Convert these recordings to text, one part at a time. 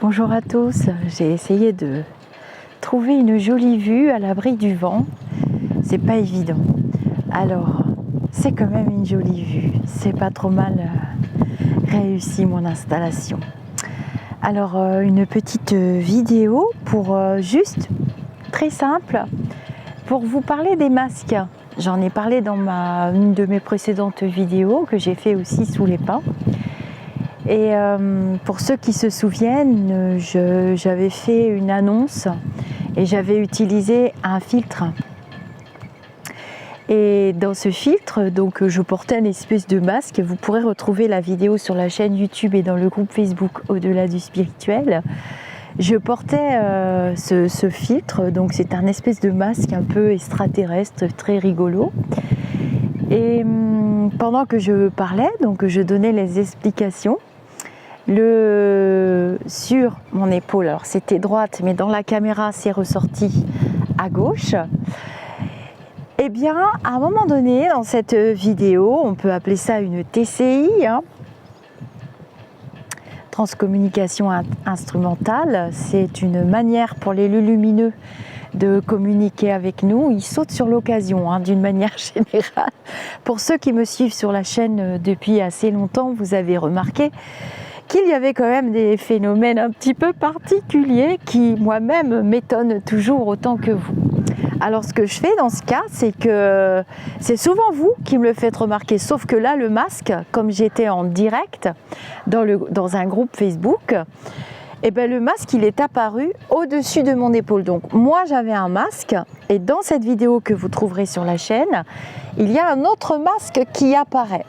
Bonjour à tous, j'ai essayé de trouver une jolie vue à l'abri du vent. C'est pas évident. Alors, c'est quand même une jolie vue. C'est pas trop mal réussi mon installation. Alors, une petite vidéo pour juste, très simple, pour vous parler des masques. J'en ai parlé dans une de mes précédentes vidéos que j'ai fait aussi sous les pins. Et pour ceux qui se souviennent, j'avais fait une annonce et j'avais utilisé un filtre. Et dans ce filtre, donc, je portais une espèce de masque. Vous pourrez retrouver la vidéo sur la chaîne YouTube et dans le groupe Facebook Au-delà du spirituel. Je portais ce filtre, donc c'est un espèce de masque un peu extraterrestre, très rigolo. Et pendant que je parlais, donc je donnais les explications. Sur mon épaule, alors c'était droite, mais dans la caméra c'est ressorti à gauche. Et bien, à un moment donné, dans cette vidéo, on peut appeler ça une TCI, transcommunication instrumentale. C'est une manière pour les lumineux de communiquer avec nous. Ils sautent sur l'occasion, d'une manière générale. Pour ceux qui me suivent sur la chaîne depuis assez longtemps, vous avez remarqué qu'il y avait quand même des phénomènes un petit peu particuliers qui moi-même m'étonnent toujours autant que vous. Alors ce que je fais dans ce cas, c'est que c'est souvent vous qui me le faites remarquer, sauf que là le masque, comme j'étais en direct dans un groupe Facebook, et ben le masque il est apparu au-dessus de mon épaule. Donc moi j'avais un masque et dans cette vidéo que vous trouverez sur la chaîne, il y a un autre masque qui apparaît.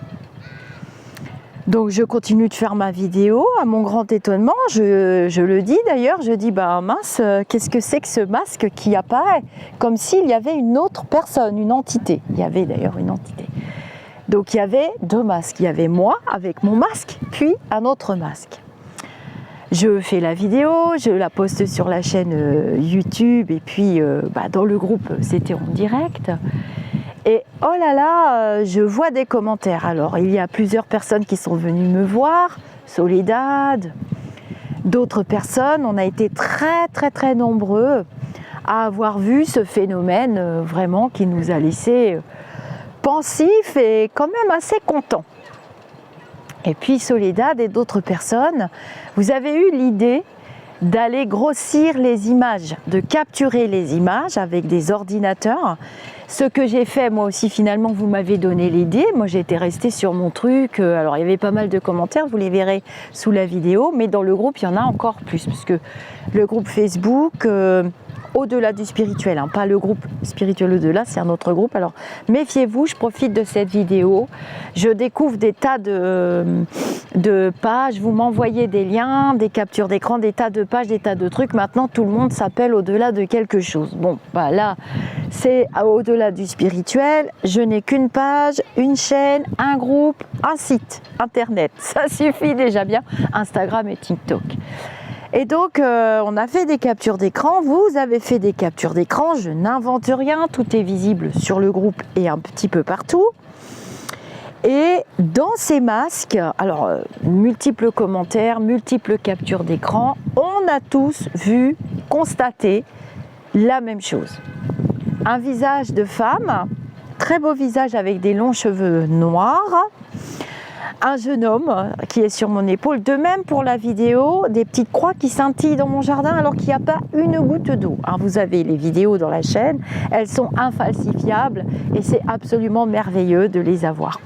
Donc je continue de faire ma vidéo, à mon grand étonnement, je le dis d'ailleurs, je dis bah mince, qu'est-ce que c'est que ce masque qui apparaît? Comme s'il y avait une autre personne, une entité. Il y avait d'ailleurs une entité. Donc il y avait deux masques, il y avait moi avec mon masque, puis un autre masque. Je fais la vidéo, je la poste sur la chaîne YouTube et puis dans le groupe c'était en direct. Et oh là là, je vois des commentaires. Alors, il y a plusieurs personnes qui sont venues me voir, Soledad, d'autres personnes. On a été très nombreux à avoir vu ce phénomène vraiment qui nous a laissé pensifs et quand même assez contents. Et puis Soledad et d'autres personnes, vous avez eu l'idée d'aller grossir les images, de capturer les images avec des ordinateurs. Ce que j'ai fait, moi aussi, finalement, vous m'avez donné l'idée. Moi, j'étais restée sur mon truc. Alors, il y avait pas mal de commentaires, vous les verrez sous la vidéo. Mais dans le groupe, il y en a encore plus. Parce que le groupe Facebook, Au-delà du spirituel, pas le groupe spirituel au-delà, c'est un autre groupe. Alors, méfiez-vous, je profite de cette vidéo. Je découvre des tas de pages. Vous m'envoyez des liens, des captures d'écran, des tas de pages, des tas de trucs. Maintenant, tout le monde s'appelle Au-delà de quelque chose. Bon, là, c'est Au-delà du spirituel. Je n'ai qu'une page, une chaîne, un groupe, un site internet. Ça suffit déjà bien. Instagram et TikTok. Et donc, on a fait des captures d'écran. Vous avez fait des captures d'écran. Je n'invente rien. Tout est visible sur le groupe et un petit peu partout. Et dans ces masques, alors, multiples commentaires, multiples captures d'écran, on a tous vu, constaté la même chose. Un visage de femme, très beau visage avec des longs cheveux noirs, un jeune homme qui est sur mon épaule. De même pour la vidéo, des petites croix qui scintillent dans mon jardin alors qu'il n'y a pas une goutte d'eau. Vous avez les vidéos dans la chaîne, elles sont infalsifiables et c'est absolument merveilleux de les avoir.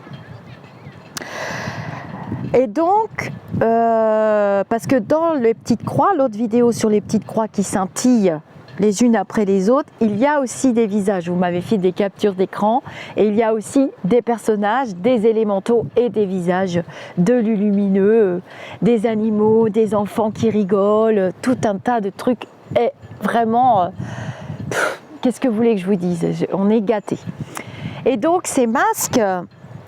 Et donc, parce que dans les petites croix, l'autre vidéo sur les petites croix qui scintillent les unes après les autres, il y a aussi des visages. Vous m'avez fait des captures d'écran et il y a aussi des personnages, des élémentaux et des visages de lumineux, des animaux, des enfants qui rigolent, tout un tas de trucs. Et vraiment, qu'est-ce que vous voulez que je vous dise? On est gâtés. Et donc ces masques,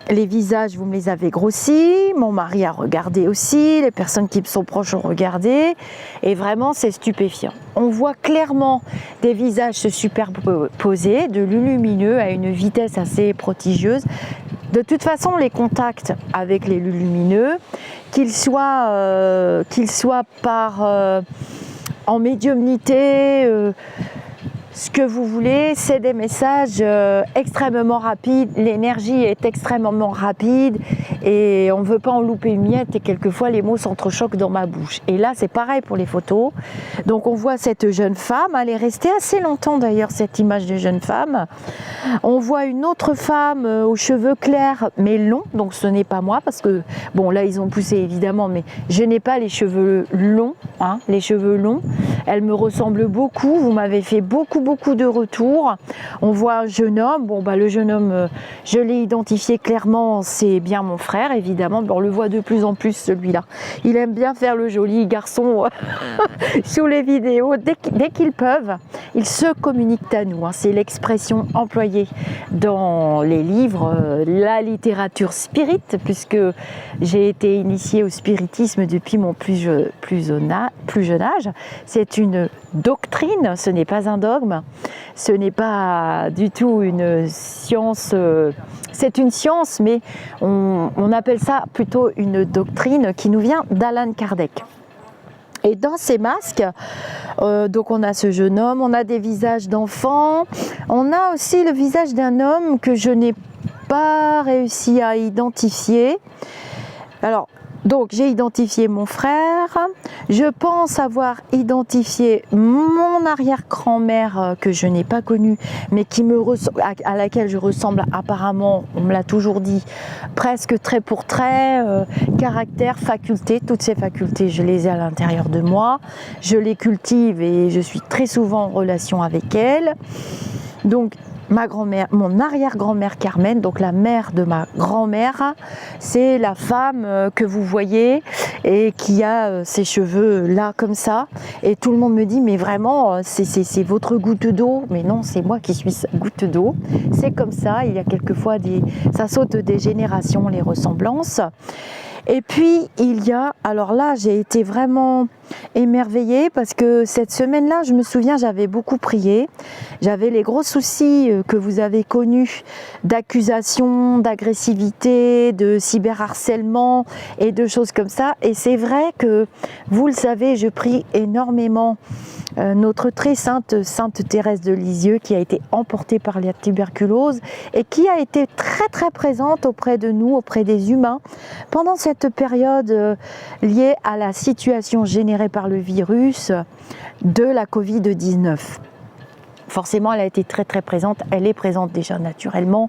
les visages, vous me les avez grossis, mon mari a regardé aussi, les personnes qui me sont proches ont regardé, et vraiment c'est stupéfiant. On voit clairement des visages se superposer, de lumineux à une vitesse assez prodigieuse. De toute façon, les contacts avec les lumineux, qu'ils soient en médiumnité, ce que vous voulez, c'est des messages extrêmement rapides, l'énergie est extrêmement rapide et on ne veut pas en louper une miette et quelquefois les mots s'entrechoquent dans ma bouche. Et là c'est pareil pour les photos. Donc on voit cette jeune femme, elle est restée assez longtemps d'ailleurs cette image de jeune femme. On voit une autre femme aux cheveux clairs mais longs, donc ce n'est pas moi parce que bon là ils ont poussé évidemment mais je n'ai pas les cheveux longs, hein, les cheveux longs. Elle me ressemble beaucoup, vous m'avez fait beaucoup de retours. On voit un jeune homme, bon bah le jeune homme je l'ai identifié clairement, c'est bien mon frère évidemment, on le voit de plus en plus celui-là. Il aime bien faire le joli garçon sous les vidéos, dès qu'ils peuvent, ils se communiquent à nous, hein. C'est l'expression employée dans les livres, la littérature spirit, puisque j'ai été initiée au spiritisme depuis mon plus jeune âge. C'est une doctrine, ce n'est pas un dogme, ce n'est pas du tout une science, c'est une science, mais on appelle ça plutôt une doctrine qui nous vient d'Alan Kardec. Et dans ces masques, donc on a ce jeune homme, on a des visages d'enfants, on a aussi le visage d'un homme que je n'ai pas réussi à identifier. Alors, donc j'ai identifié mon frère, je pense avoir identifié mon arrière-grand-mère que je n'ai pas connue, mais à laquelle je ressemble apparemment, on me l'a toujours dit, presque trait pour trait, caractère, faculté, toutes ces facultés je les ai à l'intérieur de moi, je les cultive et je suis très souvent en relation avec elle. Donc ma grand-mère, mon arrière-grand-mère Carmen, donc la mère de ma grand-mère, c'est la femme que vous voyez et qui a ses cheveux là comme ça. Et tout le monde me dit mais vraiment c'est votre goutte d'eau. Mais non, c'est moi qui suis sa goutte d'eau. C'est comme ça, il y a quelquefois ça saute des générations les ressemblances. Et puis il y a, alors là j'ai été vraiment émerveillée parce que cette semaine-là, je me souviens, j'avais beaucoup prié. J'avais les gros soucis que vous avez connus d'accusations, d'agressivité, de cyberharcèlement et de choses comme ça. Et c'est vrai que, vous le savez, je prie énormément notre très sainte Thérèse de Lisieux qui a été emportée par la tuberculose et qui a été très présente auprès de nous, auprès des humains pendant cette période liée à la situation générée par le virus de la Covid-19. Forcément, elle a été très présente, elle est présente déjà naturellement.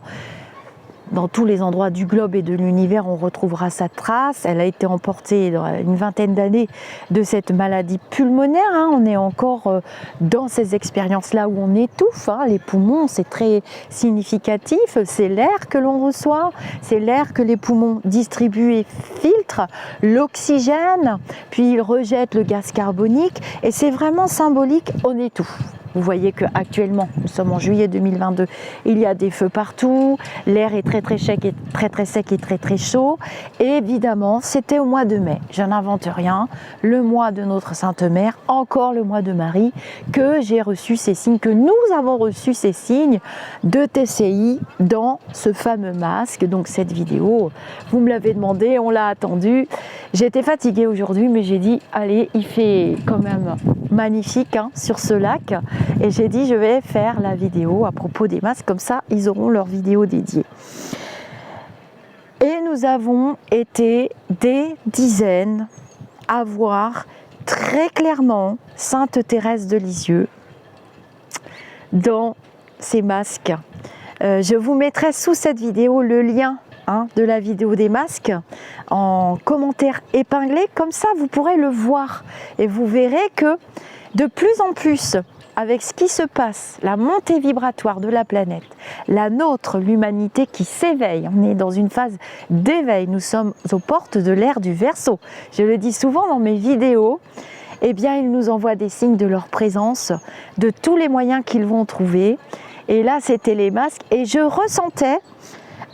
Dans tous les endroits du globe et de l'univers, on retrouvera sa trace. Elle a été emportée dans une vingtaine d'années de cette maladie pulmonaire. Hein. On est encore dans ces expériences-là où on étouffe. Hein. Les poumons, c'est très significatif. C'est l'air que l'on reçoit, c'est l'air que les poumons distribuent et filtrent, l'oxygène, puis ils rejettent le gaz carbonique. Et c'est vraiment symbolique, on étouffe. Vous voyez qu'actuellement, nous sommes en juillet 2022, il y a des feux partout, l'air est très sec et très chaud. Et évidemment, c'était au mois de mai, je n'invente rien, le mois de notre Sainte Mère, encore le mois de Marie, que j'ai reçu ces signes, que nous avons reçu ces signes de TCI dans ce fameux masque. Donc cette vidéo, vous me l'avez demandé, on l'a attendu. J'étais fatiguée aujourd'hui, mais j'ai dit, allez, il fait quand même magnifique hein, sur ce lac. Et j'ai dit je vais faire la vidéo à propos des masques, comme ça ils auront leur vidéo dédiée. Et nous avons été des dizaines à voir très clairement Sainte Thérèse de Lisieux dans ces masques. Je vous mettrai sous cette vidéo le lien de la vidéo des masques en commentaire épinglé, comme ça vous pourrez le voir et vous verrez que de plus en plus, avec ce qui se passe, la montée vibratoire de la planète, la nôtre, l'humanité qui s'éveille, on est dans une phase d'éveil, nous sommes aux portes de l'ère du Verseau. Je le dis souvent dans mes vidéos, eh bien ils nous envoient des signes de leur présence, de tous les moyens qu'ils vont trouver. Et là c'était les masques et je ressentais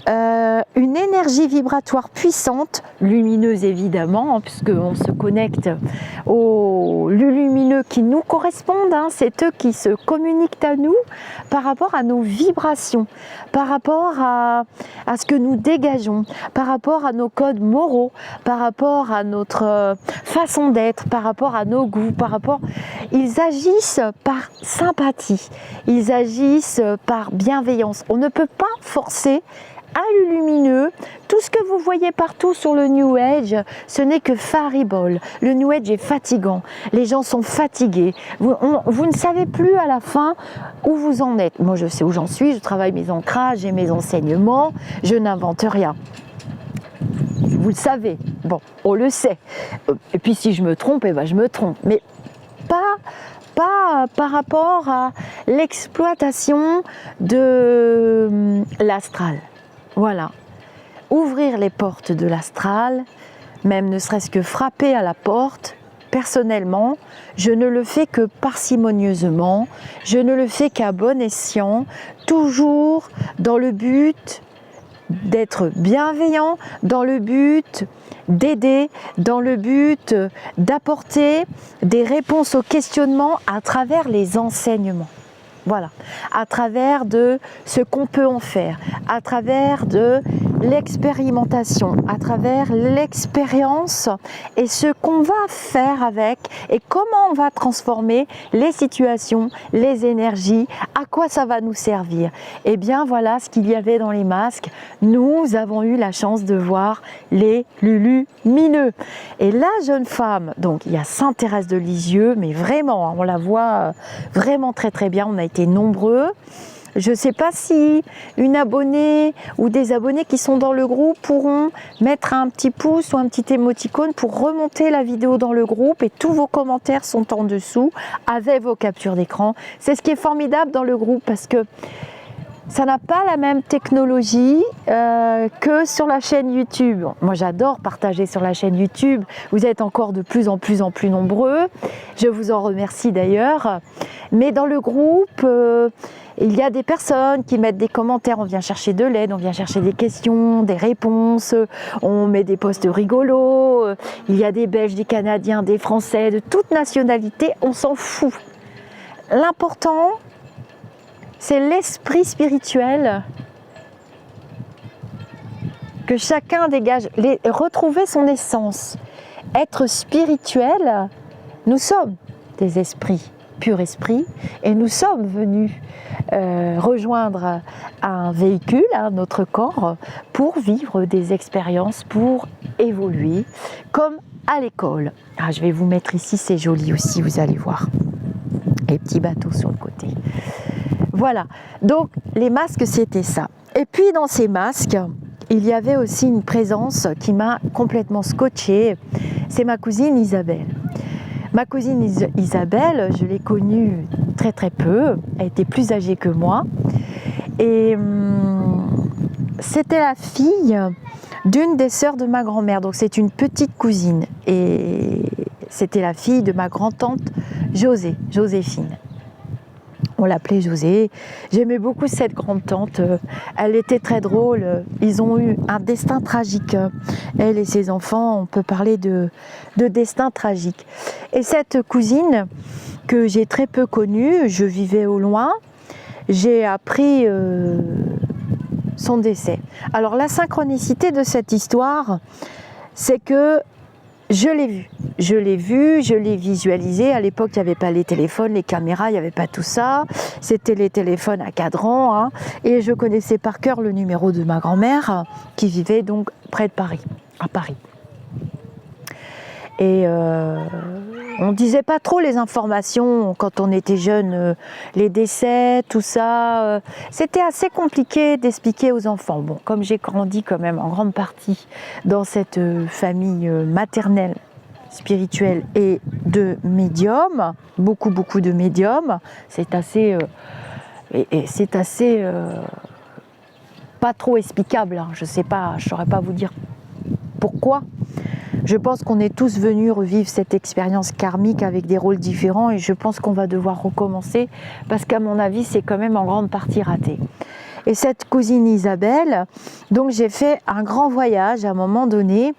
une énergie vibratoire puissante, lumineuse évidemment, hein, puisqu'on se connecte aux lumineux qui nous correspondent, hein, c'est eux qui se communiquent à nous par rapport à nos vibrations, par rapport à ce que nous dégageons, par rapport à nos codes moraux, par rapport à notre façon d'être, par rapport à nos goûts, par rapport... Ils agissent par sympathie, ils agissent par bienveillance. On ne peut pas forcer un lumineux. Tout ce que vous voyez partout sur le New Age, ce n'est que faribole. Le New Age est fatigant. Les gens sont fatigués. Vous ne savez plus à la fin où vous en êtes. Moi, je sais où j'en suis. Je travaille mes ancrages et mes enseignements. Je n'invente rien. Vous le savez. Bon, on le sait. Et puis, si je me trompe, eh ben, je me trompe. Mais pas par rapport à l'exploitation de l'astral. Voilà, ouvrir les portes de l'astral, même ne serait-ce que frapper à la porte, personnellement, je ne le fais que parcimonieusement, je ne le fais qu'à bon escient, toujours dans le but d'être bienveillant, dans le but d'aider, dans le but d'apporter des réponses aux questionnements à travers les enseignements. Voilà, à travers de ce qu'on peut en faire, à travers de l'expérimentation, à travers l'expérience et ce qu'on va faire avec et comment on va transformer les situations, les énergies, à quoi ça va nous servir. Et bien voilà ce qu'il y avait dans les masques. Nous avons eu la chance de voir les lumineux. Et la jeune femme, donc il y a Sainte Thérèse de Lisieux, mais vraiment, on la voit vraiment très très bien, on a été nombreux. Je ne sais pas si une abonnée ou des abonnés qui sont dans le groupe pourront mettre un petit pouce ou un petit émoticône pour remonter la vidéo dans le groupe et tous vos commentaires sont en dessous avec vos captures d'écran. C'est ce qui est formidable dans le groupe parce que ça n'a pas la même technologie que sur la chaîne YouTube. Moi j'adore partager sur la chaîne YouTube, vous êtes encore de plus en plus nombreux, je vous en remercie d'ailleurs. Mais dans le groupe, il y a des personnes qui mettent des commentaires, on vient chercher de l'aide, on vient chercher des questions, des réponses, on met des posts rigolos, il y a des Belges, des Canadiens, des Français, de toute nationalité, on s'en fout. L'important, c'est l'esprit spirituel que chacun dégage, retrouver son essence. Être spirituel, nous sommes des esprits, pur esprit, et nous sommes venus rejoindre un véhicule, notre corps, pour vivre des expériences, pour évoluer, comme à l'école. Ah, je vais vous mettre ici, c'est joli aussi, vous allez voir. Les petits bateaux sur le côté. Voilà, donc les masques c'était ça. Et puis dans ces masques, il y avait aussi une présence qui m'a complètement scotchée, c'est ma cousine Isabelle. Ma cousine Isabelle, je l'ai connue très très peu, elle était plus âgée que moi. Et c'était la fille d'une des sœurs de ma grand-mère, donc c'est une petite cousine. Et c'était la fille de ma grand-tante Joséphine. On l'appelait José. J'aimais beaucoup cette grande-tante. Elle était très drôle. Ils ont eu un destin tragique. Elle et ses enfants, on peut parler de destin tragique. Et cette cousine que j'ai très peu connue, je vivais au loin, j'ai appris son décès. Alors la synchronicité de cette histoire, c'est que je l'ai vu, je l'ai visualisé. À l'époque, il n'y avait pas les téléphones, les caméras, il n'y avait pas tout ça. C'était les téléphones à cadran. Hein. Et je connaissais par cœur le numéro de ma grand-mère qui vivait donc près de Paris, à Paris. Et on ne disait pas trop les informations quand on était jeune, les décès, tout ça. C'était assez compliqué d'expliquer aux enfants. Bon, comme j'ai grandi quand même en grande partie dans cette famille maternelle, spirituelle et de médiums, beaucoup de médiums, c'est assez, pas trop explicable. Hein. Je sais pas, je saurais pas vous dire pourquoi. Je pense qu'on est tous venus revivre cette expérience karmique avec des rôles différents et je pense qu'on va devoir recommencer parce qu'à mon avis, c'est quand même en grande partie raté. Et cette cousine Isabelle, donc j'ai fait un grand voyage à un moment donné.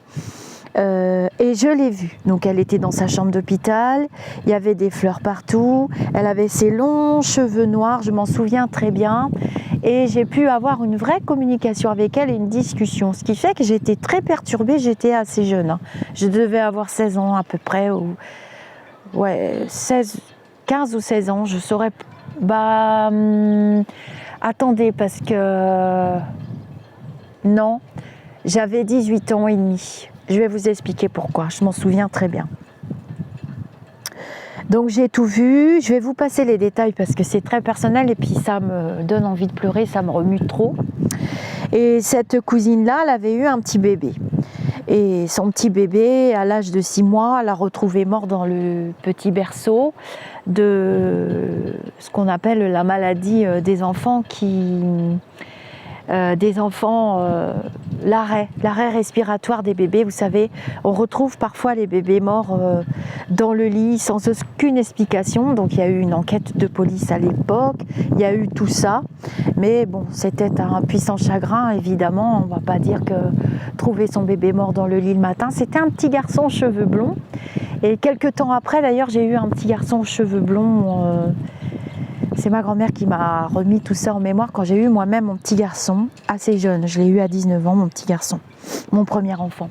Et je l'ai vue. Donc elle était dans sa chambre d'hôpital, il y avait des fleurs partout, elle avait ses longs cheveux noirs, je m'en souviens très bien. Et j'ai pu avoir une vraie communication avec elle et une discussion. Ce qui fait que j'étais très perturbée, j'étais assez jeune. Hein. Je devais avoir 16 ans à peu près, ou ouais, 15 ou 16 ans, je saurais. Attendez, parce que non, j'avais 18 ans et demi. Je vais vous expliquer pourquoi, je m'en souviens très bien. Donc j'ai tout vu, je vais vous passer les détails parce que c'est très personnel et puis ça me donne envie de pleurer, ça me remue trop. Et cette cousine-là, elle avait eu un petit bébé. Et son petit bébé, à l'âge de 6 mois, elle l'a retrouvé mort dans le petit berceau de ce qu'on appelle la maladie des enfants l'arrêt respiratoire des bébés. Vous savez, on retrouve parfois les bébés morts dans le lit sans aucune explication. Donc il y a eu une enquête de police à l'époque, il y a eu tout ça. Mais bon, c'était un puissant chagrin, évidemment. On ne va pas dire que trouver son bébé mort dans le lit le matin. C'était un petit garçon aux cheveux blonds. Et quelques temps après, d'ailleurs, j'ai eu un petit garçon aux cheveux blonds. C'est ma grand-mère qui m'a remis tout ça en mémoire quand j'ai eu moi-même mon petit garçon, assez jeune. Je l'ai eu à 19 ans, mon petit garçon, mon premier enfant.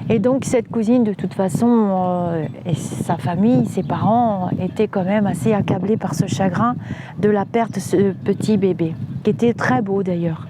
Et donc cette cousine, de toute façon, et sa famille, ses parents, étaient quand même assez accablés par ce chagrin de la perte de ce petit bébé, qui était très beau d'ailleurs.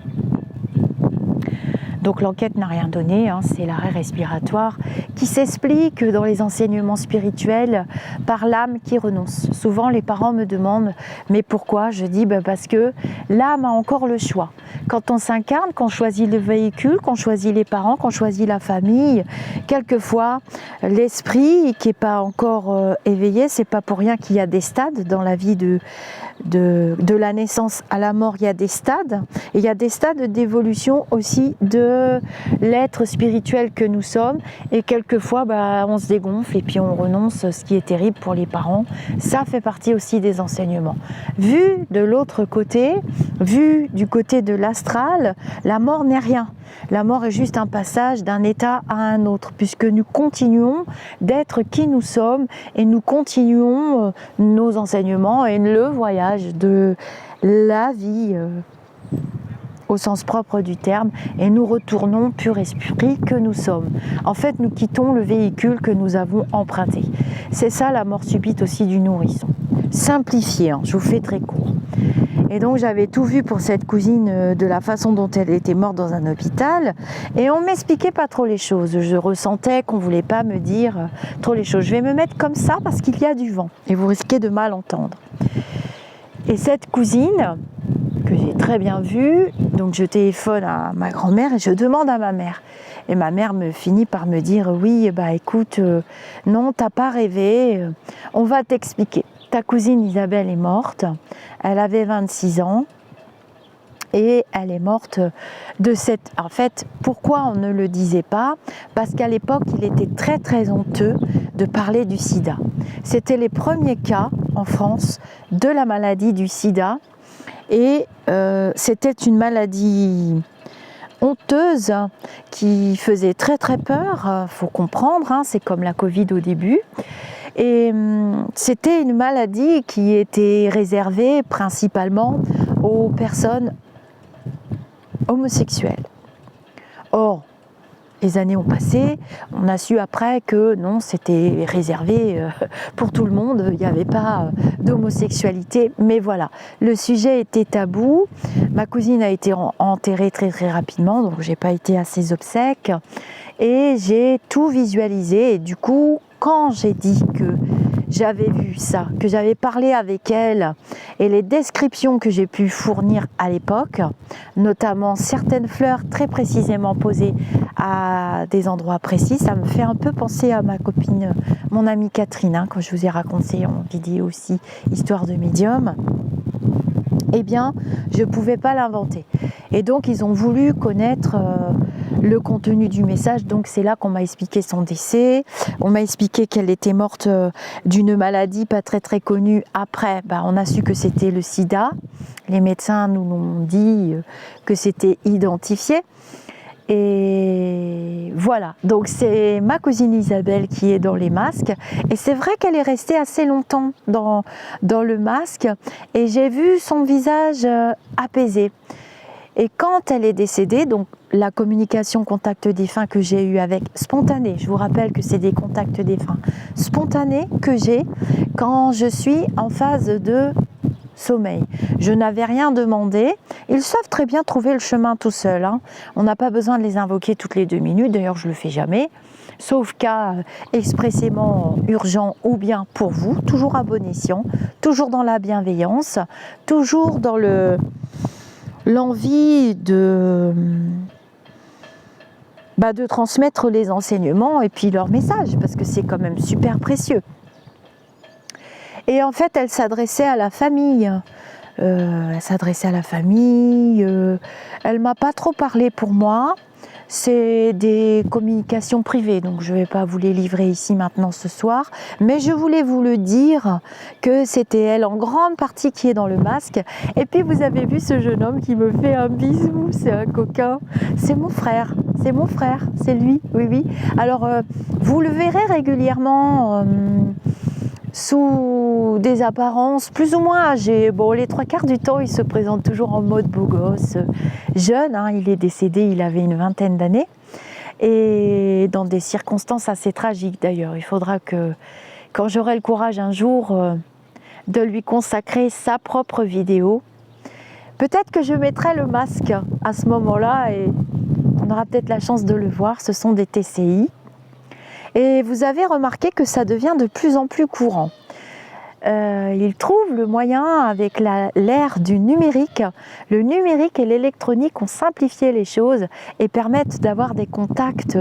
Donc l'enquête n'a rien donné, hein, c'est l'arrêt respiratoire qui s'explique dans les enseignements spirituels par l'âme qui renonce. Souvent les parents me demandent « mais pourquoi ?» Je dis parce que l'âme a encore le choix. Quand on s'incarne, qu'on choisit le véhicule, qu'on choisit les parents, qu'on choisit la famille, quelquefois l'esprit qui n'est pas encore éveillé, c'est pas pour rien qu'il y a des stades dans la vie de la naissance à la mort, il y a des stades, et il y a des stades d'évolution aussi de l'être spirituel que nous sommes, et quelquefois on se dégonfle et puis on renonce, ce qui est terrible pour les parents. Ça fait partie aussi des enseignements. Vu de l'autre côté, vu du côté de l'astral, la mort n'est rien. La mort est juste un passage d'un état à un autre, puisque nous continuons d'être qui nous sommes et nous continuons nos enseignements et le voyage de la vie au sens propre du terme, et nous retournons pur esprit que nous sommes. En fait, nous quittons le véhicule que nous avons emprunté. C'est ça la mort subite aussi du nourrisson. Simplifié, hein, je vous fais très court. Et donc j'avais tout vu pour cette cousine de la façon dont elle était morte dans un hôpital, et on m'expliquait pas trop les choses. Je ressentais qu'on voulait pas me dire trop les choses. Je vais me mettre comme ça parce qu'il y a du vent et vous risquez de mal entendre. Et cette cousine que j'ai très bien vue, donc je téléphone à ma grand-mère et je demande à ma mère. Et ma mère me finit par me dire oui, écoute, non, t'as pas rêvé, on va t'expliquer. Ta cousine Isabelle est morte, elle avait 26 ans et elle est morte de cette... En fait, pourquoi on ne le disait pas? Parce qu'à l'époque, il était très très honteux de parler du sida. C'était les premiers cas en France de la maladie du sida et c'était une maladie honteuse qui faisait très très peur, faut comprendre, hein, c'est comme la Covid au début. Et c'était une maladie qui était réservée principalement aux personnes homosexuelles. Or, les années ont passé, on a su après que non, c'était réservé pour tout le monde, il n'y avait pas d'homosexualité, mais voilà, le sujet était tabou. Ma cousine a été enterrée très très rapidement, donc j'ai pas été à ses obsèques, et j'ai tout visualisé, et du coup, quand j'ai dit que j'avais vu ça, que j'avais parlé avec elle et les descriptions que j'ai pu fournir à l'époque, notamment certaines fleurs très précisément posées à des endroits précis, ça me fait un peu penser à ma copine, mon amie Catherine, hein, quand je vous ai raconté en vidéo aussi Histoire de médium. Eh bien, je ne pouvais pas l'inventer. Et donc, ils ont voulu connaître le contenu du message. Donc c'est là qu'on m'a expliqué son décès, on m'a expliqué qu'elle était morte d'une maladie pas très connue. Après, on a su que c'était le sida. Les médecins nous l'ont dit que c'était identifié. Et voilà, donc c'est ma cousine Isabelle qui est dans les masques. Et c'est vrai qu'elle est restée assez longtemps dans le masque. Et j'ai vu son visage apaisé. Et quand elle est décédée, donc la communication contact défunt que j'ai eue avec, spontanée, je vous rappelle que c'est des contacts défunts spontanés que j'ai quand je suis en phase de sommeil. Je n'avais rien demandé. Ils savent très bien trouver le chemin tout seuls. Hein. On n'a pas besoin de les invoquer toutes les 2 minutes. D'ailleurs, je ne le fais jamais. Sauf cas expressément urgent ou bien pour vous. Toujours à bon escient. Toujours dans la bienveillance. Toujours dans l'envie de transmettre les enseignements et puis leurs messages. Parce que c'est quand même super précieux. Et en fait, elle s'adressait à la famille. Elle m'a pas trop parlé pour moi. C'est des communications privées, donc je ne vais pas vous les livrer ici maintenant ce soir. Mais je voulais vous le dire que c'était elle en grande partie qui est dans le masque. Et puis vous avez vu ce jeune homme qui me fait un bisou, c'est un coquin. C'est mon frère, c'est lui, oui. Alors vous le verrez régulièrement. Sous des apparences plus ou moins âgées. Bon, les 3/4 du temps, il se présente toujours en mode beau gosse, jeune. Hein, il est décédé, il avait une 20aine d'années. Et dans des circonstances assez tragiques d'ailleurs. Il faudra que, quand j'aurai le courage un jour de lui consacrer sa propre vidéo, peut-être que je mettrai le masque à ce moment-là et on aura peut-être la chance de le voir. Ce sont des TCI. Et vous avez remarqué que ça devient de plus en plus courant. Ils trouvent le moyen avec l'ère du numérique. Le numérique et l'électronique ont simplifié les choses et permettent d'avoir des contacts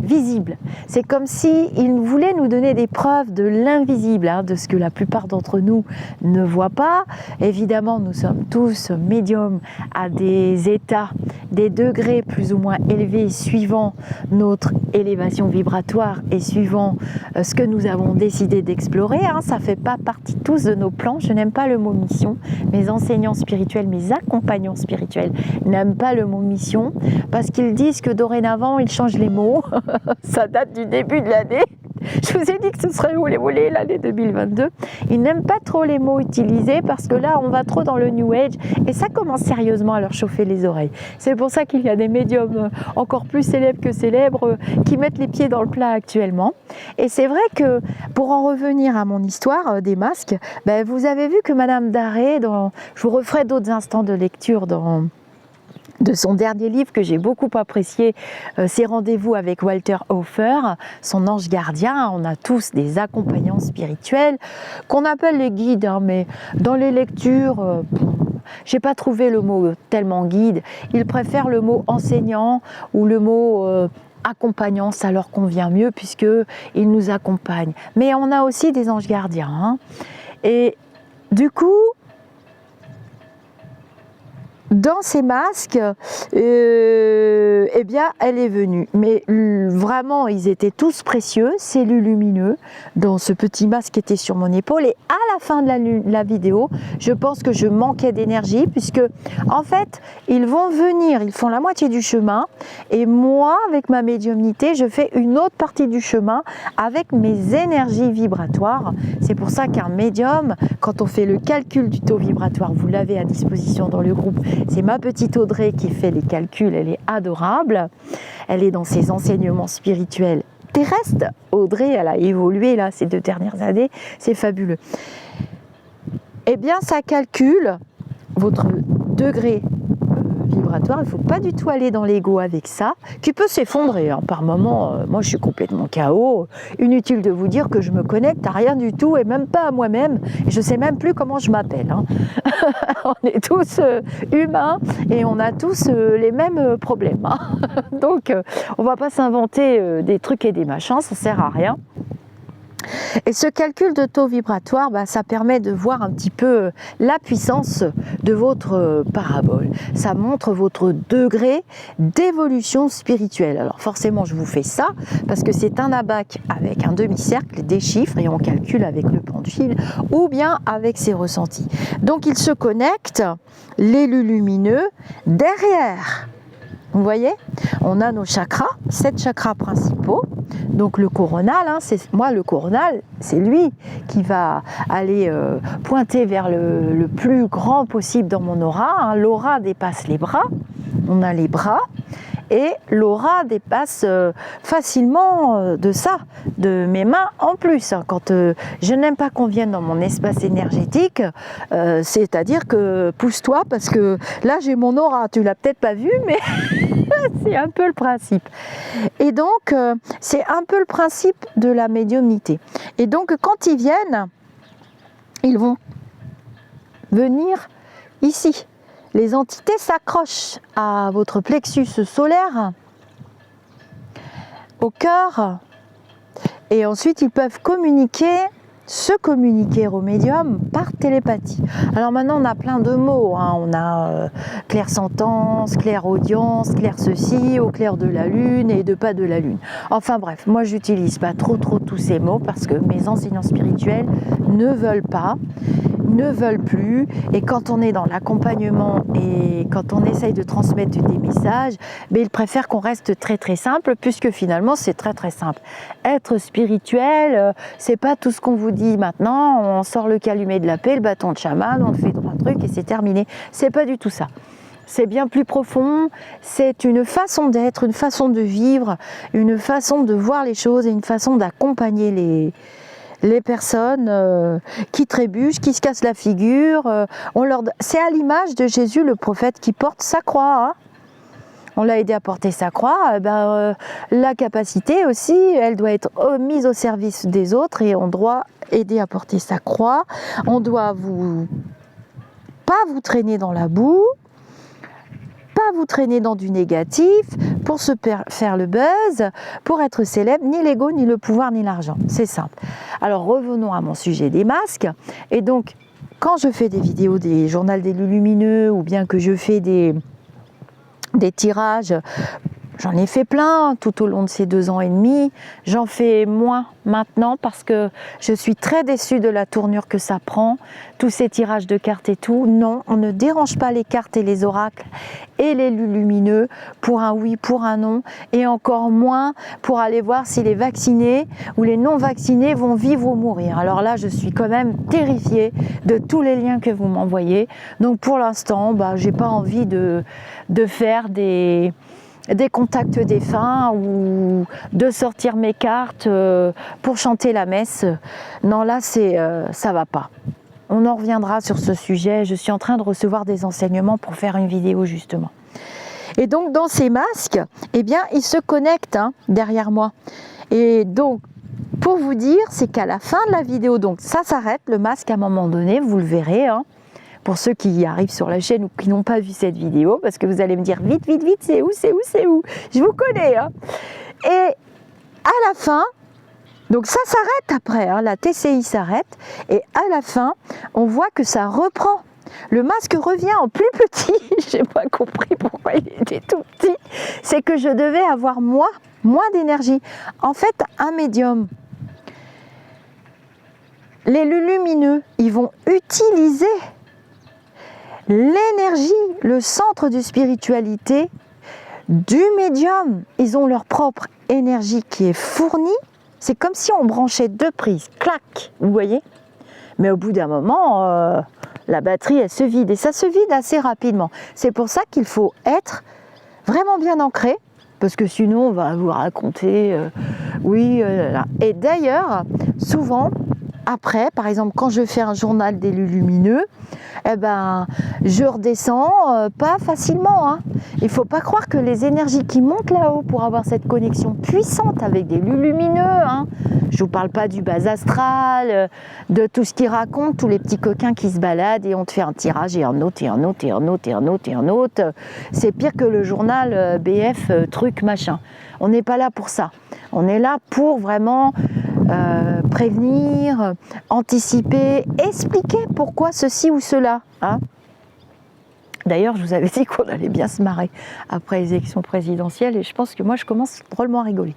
visibles. C'est comme s'ils voulaient nous donner des preuves de l'invisible, hein, de ce que la plupart d'entre nous ne voient pas. Évidemment, nous sommes tous médiums à des états, des degrés plus ou moins élevés suivant notre élévation vibratoire et suivant ce que nous avons décidé d'explorer. Hein. Ça ne fait pas partie tous de nos plans. Je n'aime pas le mot mission. Mes enseignants spirituels, mes accompagnants spirituels n'aiment pas le mot mission parce qu'ils disent que dorénavant, ils changent les mots. Ça date du début de l'année. Je vous ai dit que ce serait l'année 2022. Ils n'aiment pas trop les mots utilisés parce que là, on va trop dans le New Age et ça commence sérieusement à leur chauffer les oreilles. C'est pour ça qu'il y a des médiums encore plus célèbres que célèbres qui mettent les pieds dans le plat actuellement. Et c'est vrai que, pour en revenir à mon histoire des masques, vous avez vu que Madame Daré, je vous referai d'autres instants de lecture de son dernier livre que j'ai beaucoup apprécié, ses rendez-vous avec Walter Hofer, son ange gardien. On a tous des accompagnants spirituels qu'on appelle les guides, hein, mais dans les lectures, j'ai pas trouvé le mot tellement guide. Ils préfèrent le mot enseignant ou le mot accompagnant, ça leur convient mieux puisqu'ils nous accompagnent. Mais on a aussi des anges gardiens. Hein. Et du coup, dans ces masques, eh bien, elle est venue. Mais vraiment, ils étaient tous précieux, ces lumineux, dans ce petit masque qui était sur mon épaule. Et à la fin de la vidéo, je pense que je manquais d'énergie, puisque, en fait, ils vont venir, ils font la moitié du chemin. Et moi, avec ma médiumnité, je fais une autre partie du chemin avec mes énergies vibratoires. C'est pour ça qu'un médium, quand on fait le calcul du taux vibratoire, vous l'avez à disposition dans le groupe. C'est ma petite Audrey qui fait les calculs, elle est adorable. Elle est dans ses enseignements spirituels terrestres. Audrey, elle a évolué là ces 2 dernières années, c'est fabuleux. Eh bien, ça calcule votre degré vibratoire. Il ne faut pas du tout aller dans l'ego avec ça, qui peut s'effondrer hein. Par moment. Moi, je suis complètement KO. Inutile de vous dire que je me connecte à rien du tout et même pas à moi-même. Et je ne sais même plus comment je m'appelle. Hein. On est tous humains et on a tous les mêmes problèmes. Hein. Donc, on ne va pas s'inventer des trucs et des machins, ça ne sert à rien. Et ce calcul de taux vibratoire, ça permet de voir un petit peu la puissance de votre parabole. Ça montre votre degré d'évolution spirituelle. Alors forcément, je vous fais ça parce que c'est un abaque avec un demi-cercle, des chiffres, et on calcule avec le pendule ou bien avec ses ressentis. Donc il se connecte, l'élu lumineux, derrière. Vous voyez, on a nos chakras, 7 chakras principaux. Donc le coronal, le coronal, c'est lui qui va aller pointer vers le plus grand possible dans mon aura. L'aura dépasse les bras, on a les bras, et l'aura dépasse facilement de mes mains en plus. Quand je n'aime pas qu'on vienne dans mon espace énergétique, c'est-à-dire que pousse-toi parce que là j'ai mon aura, tu l'as peut-être pas vu, mais c'est un peu le principe. Et donc c'est un peu le principe de la médiumnité. Et donc quand ils viennent, ils vont venir ici. Les entités s'accrochent à votre plexus solaire, au cœur, et ensuite ils peuvent se communiquer au médium par télépathie. Alors maintenant on a plein de mots, on a clairsentence, clairaudience, clair ceci, au clair de la lune et de pas de la lune. Enfin bref, moi j'utilise pas trop tous ces mots parce que mes enseignants spirituels ne veulent plus, et quand on est dans l'accompagnement et quand on essaye de transmettre des messages, ils préfèrent qu'on reste très simple, puisque finalement c'est très simple. Être spirituel, c'est pas tout ce qu'on vous dit maintenant, on sort le calumet de la paix, le bâton de chaman, on fait 3 trucs et c'est terminé. C'est pas du tout ça. C'est bien plus profond, c'est une façon d'être, une façon de vivre, une façon de voir les choses et une façon d'accompagner les personnes qui trébuchent, qui se cassent la figure. C'est à l'image de Jésus, le prophète, qui porte sa croix. On l'a aidé à porter sa croix. La capacité aussi, elle doit être mise au service des autres et on doit aider à porter sa croix. On doit pas vous traîner dans la boue, pas vous traîner dans du négatif pour se faire le buzz, pour être célèbre, ni l'ego, ni le pouvoir, ni l'argent. C'est simple. Alors revenons à mon sujet des masques. Et donc, quand je fais des vidéos des journaux des lumineux ou bien que je fais des tirages, j'en ai fait plein tout au long de ces 2 ans et demi. J'en fais moins maintenant parce que je suis très déçue de la tournure que ça prend, tous ces tirages de cartes et tout. Non, on ne dérange pas les cartes et les oracles et les lumineux pour un oui, pour un non, et encore moins pour aller voir si les vaccinés ou les non vaccinés vont vivre ou mourir. Alors là, je suis quand même terrifiée de tous les liens que vous m'envoyez. Donc pour l'instant, j'ai pas envie de faire des contacts défunts ou de sortir mes cartes pour chanter la messe. Non, là, ça va pas. On en reviendra sur ce sujet. Je suis en train de recevoir des enseignements pour faire une vidéo justement. Et donc dans ces masques, ils se connectent derrière moi. Et donc, pour vous dire, c'est qu'à la fin de la vidéo, donc ça s'arrête, le masque à un moment donné, vous le verrez, pour ceux qui arrivent sur la chaîne ou qui n'ont pas vu cette vidéo, parce que vous allez me dire vite, c'est où, je vous connais. Et à la fin, donc ça s'arrête après, la TCI s'arrête, et à la fin, on voit que ça reprend. Le masque revient en plus petit, j'ai pas compris pourquoi il était tout petit, c'est que je devais avoir moins d'énergie. En fait, un médium, les lumineux, ils vont utiliser l'énergie, le centre de spiritualité du médium. Ils ont leur propre énergie qui est fournie. C'est comme si on branchait 2 prises, clac, vous voyez. Mais au bout d'un moment, la batterie, elle se vide. Et ça se vide assez rapidement. C'est pour ça qu'il faut être vraiment bien ancré. Parce que sinon, on va vous raconter, Et d'ailleurs, souvent, après, par exemple, quand je fais un journal des lumineux, je redescends pas facilement. Il ne faut pas croire que les énergies qui montent là-haut pour avoir cette connexion puissante avec des lumineux, je ne vous parle pas du bas astral, de tout ce qu'ils racontent, tous les petits coquins qui se baladent et on te fait un tirage et un autre, et un autre, et un autre, et un autre, et un autre. C'est pire que le journal BF truc machin. On n'est pas là pour ça. On est là pour vraiment prévenir, anticiper, expliquer pourquoi ceci ou cela. Hein. D'ailleurs, je vous avais dit qu'on allait bien se marrer après les élections présidentielles et je pense que moi, je commence drôlement à rigoler.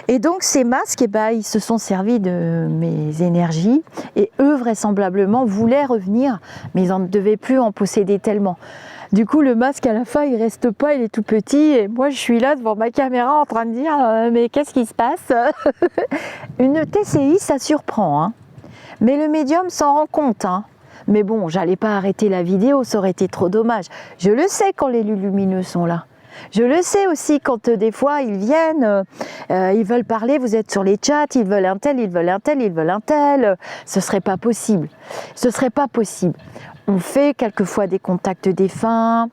Et donc, ces masques, eh ben, ils se sont servis de mes énergies et eux, vraisemblablement, voulaient revenir, mais ils ne devaient plus en posséder tellement. Du coup, le masque, à la fin, il reste pas, il est tout petit et moi, je suis là devant ma caméra en train de dire mais qu'est-ce qui se passe? Une TCI, ça surprend, hein. Mais le médium s'en rend compte, hein. Mais bon, j'allais pas arrêter la vidéo, ça aurait été trop dommage. Je le sais quand les lumineux sont là. Je le sais aussi quand des fois ils viennent, ils veulent parler, vous êtes sur les chats, ils veulent un tel, ils veulent un tel, ils veulent un tel. Ce serait pas possible. Ce serait pas possible. On fait quelquefois des contacts défunts,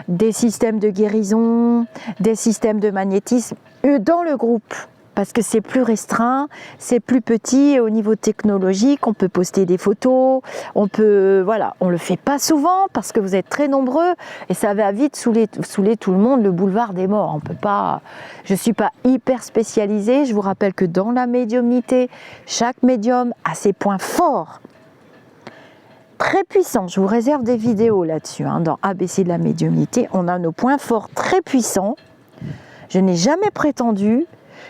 des systèmes de guérison, des systèmes de magnétisme dans le groupe. Parce que c'est plus restreint, c'est plus petit et au niveau technologique, on peut poster des photos, on peut, voilà, on le fait pas souvent parce que vous êtes très nombreux et ça va vite saouler tout le monde, le boulevard des morts. On peut pas, je suis pas hyper spécialisée, je vous rappelle que dans la médiumnité, chaque médium a ses points forts, très puissants. Je vous réserve des vidéos là-dessus, hein, dans ABC de la médiumnité, on a nos points forts très puissants. Je n'ai jamais prétendu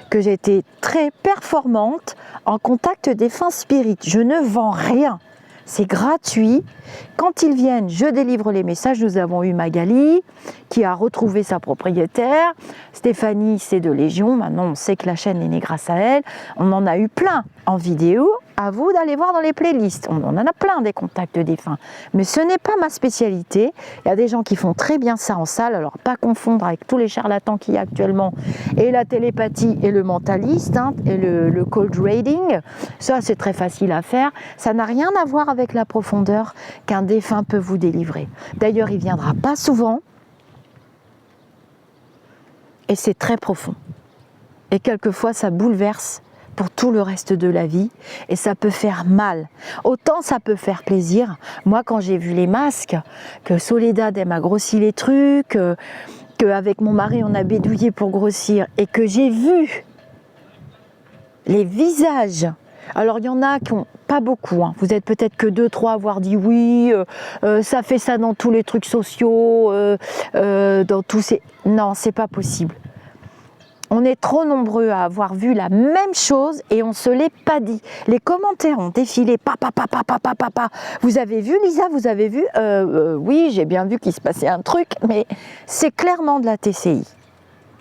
que j'étais très performante en contact défunt spirit. Je ne vends rien, c'est gratuit. Quand ils viennent, je délivre les messages. Nous avons eu Magali qui a retrouvé sa propriétaire. Stéphanie, c'est de Légion. Maintenant, on sait que la chaîne est née grâce à elle. On en a eu plein en vidéo. À vous d'aller voir dans les playlists. On en a plein des contacts défunts. Mais ce n'est pas ma spécialité. Il y a des gens qui font très bien ça en salle. Alors, pas confondre avec tous les charlatans qu'il y a actuellement. Et la télépathie et le mentaliste, hein, et le cold reading. Ça, c'est très facile à faire. Ça n'a rien à voir avec la profondeur qu'un défunt peut vous délivrer. D'ailleurs, il ne viendra pas souvent. Et c'est très profond. Et quelquefois, ça bouleverse pour tout le reste de la vie et ça peut faire mal. Autant ça peut faire plaisir. Moi, quand j'ai vu les masques, que Soledad elle m'a grossi les trucs, qu'avec mon mari on a bédouillé pour grossir et que j'ai vu les visages. Alors il y en a qui ont pas beaucoup, hein. Vous êtes peut-être que 2-3 à avoir dit oui, ça fait ça dans tous les trucs sociaux, dans tous ces... Non, c'est pas possible. On est trop nombreux à avoir vu la même chose et on ne se l'est pas dit. Les commentaires ont défilé, papa. Vous avez vu Lisa, vous avez vu oui, j'ai bien vu qu'il se passait un truc, mais c'est clairement de la TCI.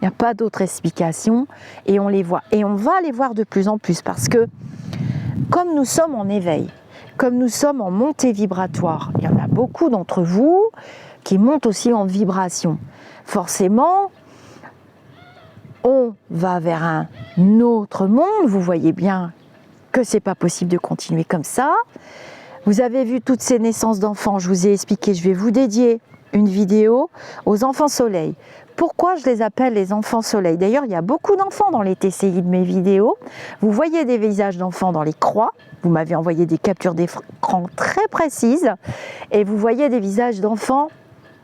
Il n'y a pas d'autre explication et on les voit. Et on va les voir de plus en plus parce que comme nous sommes en éveil, comme nous sommes en montée vibratoire, il y en a beaucoup d'entre vous qui montent aussi en vibration. Forcément, on va vers un autre monde. Vous voyez bien que c'est pas possible de continuer comme ça. Vous avez vu toutes ces naissances d'enfants, je vous ai expliqué, je vais vous dédier une vidéo aux enfants soleil. Pourquoi je les appelle les enfants soleil? D'ailleurs, il y a beaucoup d'enfants dans les TCI de mes vidéos. Vous voyez des visages d'enfants dans les croix. Vous m'avez envoyé des captures d'écran très précises. Et vous voyez des visages d'enfants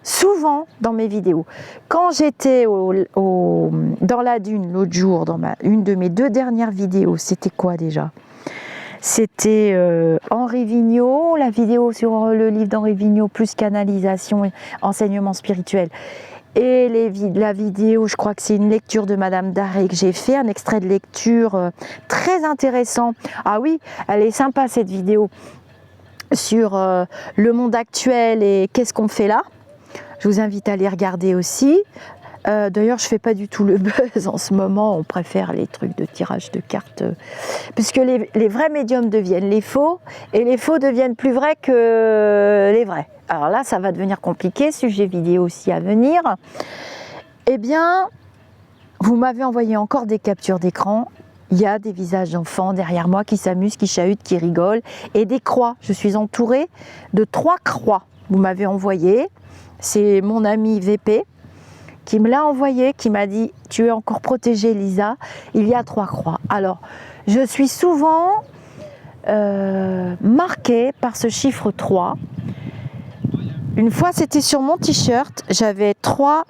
souvent dans mes vidéos. Quand j'étais dans la dune l'autre jour, dans une de mes 2 dernières vidéos, c'était quoi déjà? C'était Henri Vigneault, la vidéo sur le livre d'Henri Vigneault, plus canalisation et enseignement spirituel. Et la vidéo, je crois que c'est une lecture de Madame Daré que j'ai fait, un extrait de lecture très intéressant. Ah oui, elle est sympa cette vidéo sur le monde actuel et qu'est-ce qu'on fait là. Je vous invite à les regarder aussi. D'ailleurs, je ne fais pas du tout le buzz en ce moment. On préfère les trucs de tirage de cartes. Puisque les vrais médiums deviennent les faux. Et les faux deviennent plus vrais que les vrais. Alors là, ça va devenir compliqué. Sujet vidéo aussi à venir. Eh bien, vous m'avez envoyé encore des captures d'écran. Il y a des visages d'enfants derrière moi qui s'amusent, qui chahutent, qui rigolent. Et des croix. Je suis entourée de 3 croix. Vous m'avez envoyé. C'est mon ami VP qui me l'a envoyé, qui m'a dit « Tu es encore protégée, Lisa, il y a 3 croix. » Alors, je suis souvent marquée par ce chiffre 3. Une fois, c'était sur mon t-shirt, j'avais 3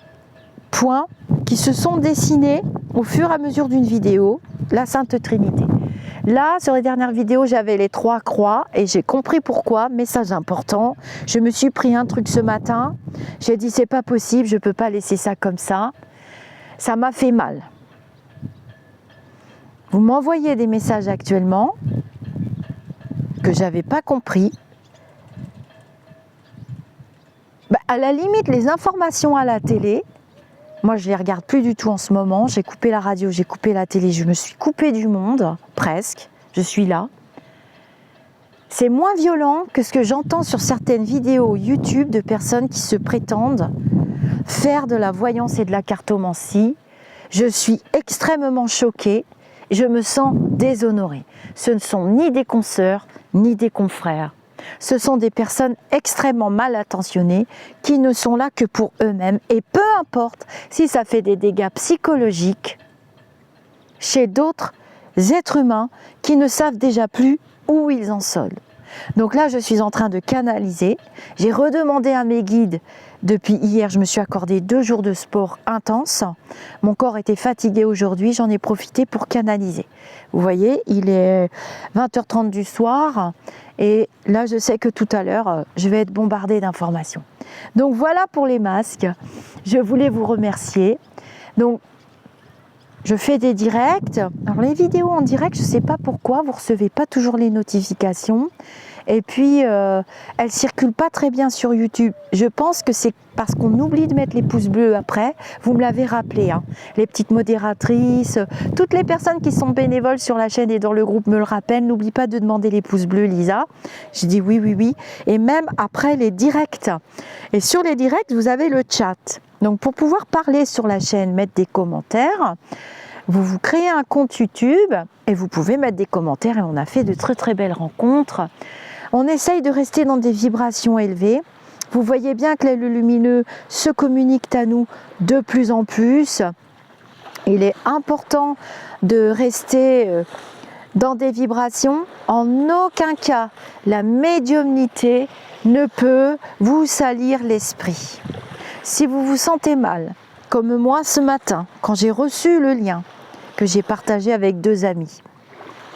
points qui se sont dessinés au fur et à mesure d'une vidéo, la Sainte Trinité. Là, sur les dernières vidéos, j'avais les 3 croix et j'ai compris pourquoi. Message important. Je me suis pris un truc ce matin. J'ai dit, c'est pas possible, je peux pas laisser ça comme ça. Ça m'a fait mal. Vous m'envoyez des messages actuellement que j'avais pas compris. À la limite, les informations à la télé, moi je les regarde plus du tout en ce moment. J'ai coupé la radio, j'ai coupé la télé, je me suis coupée du monde, presque. Je suis là. C'est moins violent que ce que j'entends sur certaines vidéos YouTube de personnes qui se prétendent faire de la voyance et de la cartomancie. Je suis extrêmement choquée, je me sens déshonorée. Ce ne sont ni des consoeurs, ni des confrères. Ce sont des personnes extrêmement mal intentionnées qui ne sont là que pour eux-mêmes. Et peu importe si ça fait des dégâts psychologiques chez d'autres êtres humains qui ne savent déjà plus où ils en sont. Donc là, je suis en train de canaliser. J'ai redemandé à mes guides. Depuis hier, je me suis accordé 2 jours de sport intense. Mon corps était fatigué aujourd'hui, j'en ai profité pour canaliser. Vous voyez, il est 20h30 du soir et là, je sais que tout à l'heure, je vais être bombardée d'informations. Donc voilà pour les masques. Je voulais vous remercier. Donc, je fais des directs. Alors les vidéos en direct, je ne sais pas pourquoi, vous ne recevez pas toujours les notifications. Et puis, elles ne circulent pas très bien sur YouTube. Je pense que c'est parce qu'on oublie de mettre les pouces bleus après. Vous me l'avez rappelé, hein. Les petites modératrices, toutes les personnes qui sont bénévoles sur la chaîne et dans le groupe me le rappellent. N'oublie pas de demander les pouces bleus, Lisa. Je dis oui, oui, oui. Et même après les directs. Et sur les directs, vous avez le chat. Donc, pour pouvoir parler sur la chaîne, mettre des commentaires, vous vous créez un compte YouTube et vous pouvez mettre des commentaires. Et on a fait de très, très belles rencontres. On essaye de rester dans des vibrations élevées. Vous voyez bien que les lumineux se communiquent à nous de plus en plus. Il est important de rester dans des vibrations. En aucun cas, la médiumnité ne peut vous salir l'esprit. Si vous vous sentez mal, comme moi ce matin, quand j'ai reçu le lien que j'ai partagé avec 2 amis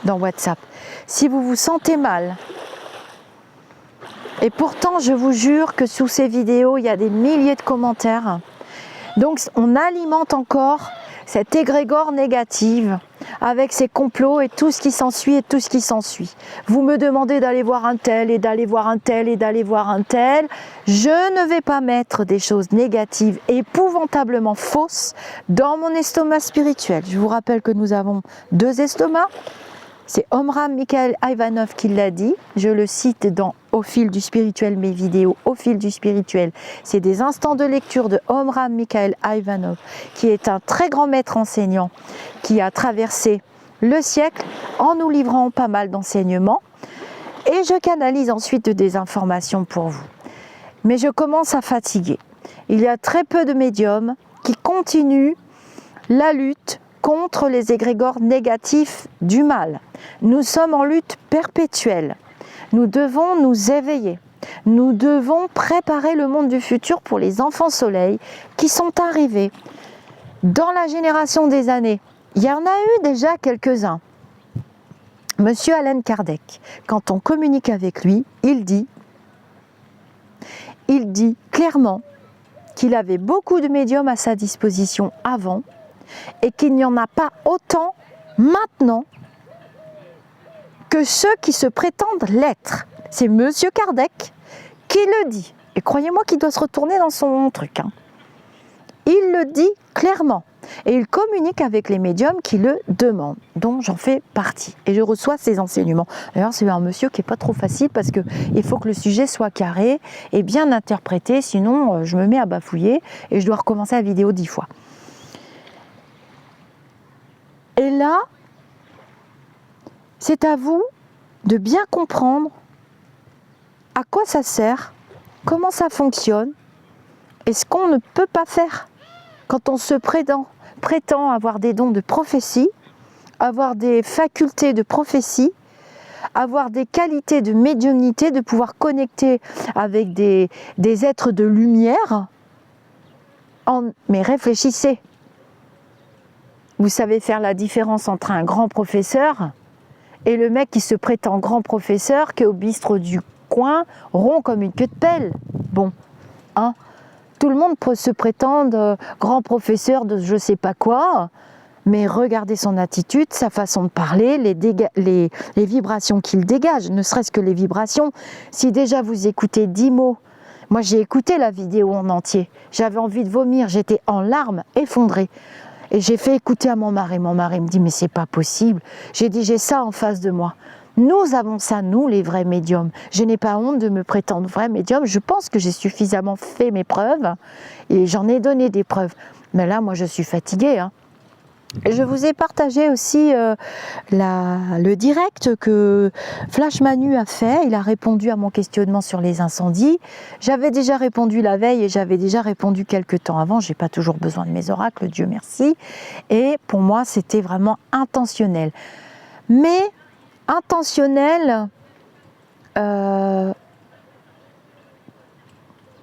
dans WhatsApp, si vous vous sentez mal, et pourtant, je vous jure que sous ces vidéos, il y a des milliers de commentaires. Donc, on alimente encore cette égrégore négative avec ces complots et tout ce qui s'ensuit et tout ce qui s'ensuit. Vous me demandez d'aller voir un tel et d'aller voir un tel et d'aller voir un tel. Je ne vais pas mettre des choses négatives, épouvantablement fausses dans mon estomac spirituel. Je vous rappelle que nous avons 2 estomacs. C'est Omraam Mikhaël Ivanov qui l'a dit. Je le cite dans Au fil du spirituel, mes vidéos Au fil du spirituel. C'est des instants de lecture de Omraam Mikhaël Ivanov, qui est un très grand maître enseignant, qui a traversé le siècle en nous livrant pas mal d'enseignements. Et je canalise ensuite des informations pour vous. Mais je commence à fatiguer. Il y a très peu de médiums qui continuent la lutte contre les égrégores négatifs du mal. Nous sommes en lutte perpétuelle. Nous devons nous éveiller. Nous devons préparer le monde du futur pour les enfants soleil qui sont arrivés dans la génération des années. Il y en a eu déjà quelques-uns. Monsieur Allan Kardec, quand on communique avec lui, il dit clairement qu'il avait beaucoup de médiums à sa disposition avant et qu'il n'y en a pas autant maintenant que ceux qui se prétendent l'être. C'est Monsieur Kardec qui le dit. Et croyez-moi qu'il doit se retourner dans son truc. Il le dit clairement. Et il communique avec les médiums qui le demandent, dont j'en fais partie. Et je reçois ces enseignements. D'ailleurs, c'est un monsieur qui n'est pas trop facile parce qu'il faut que le sujet soit carré et bien interprété. Sinon, je me mets à bafouiller et je dois recommencer la vidéo 10 fois. Et là, c'est à vous de bien comprendre à quoi ça sert, comment ça fonctionne et ce qu'on ne peut pas faire quand on se prétend avoir des dons de prophétie, avoir des facultés de prophétie, avoir des qualités de médiumnité, de pouvoir connecter avec des êtres de lumière. Mais réfléchissez. Vous savez faire la différence entre un grand professeur Et le mec qui se prétend grand professeur, qui est au bistrot du coin, rond comme une queue de pelle. Bon, hein, tout le monde peut se prétendre grand professeur de je sais pas quoi, mais regardez son attitude, sa façon de parler, les vibrations qu'il dégage, ne serait-ce que les vibrations. Si déjà vous écoutez 10 mots, moi j'ai écouté la vidéo en entier, j'avais envie de vomir, j'étais en larmes, effondrée. Et j'ai fait écouter à mon mari me dit mais c'est pas possible. J'ai dit j'ai ça en face de moi. Nous avons ça, nous les vrais médiums. Je n'ai pas honte de me prétendre vrai médium, je pense que j'ai suffisamment fait mes preuves et j'en ai donné des preuves. Mais là moi je suis fatiguée. Hein. Et je vous ai partagé aussi le direct que Flash Manu a fait. Il a répondu à mon questionnement sur les incendies. J'avais déjà répondu la veille et j'avais déjà répondu quelques temps avant. Je n'ai pas toujours besoin de mes oracles, Dieu merci. Et pour moi, c'était vraiment intentionnel. Mais intentionnel,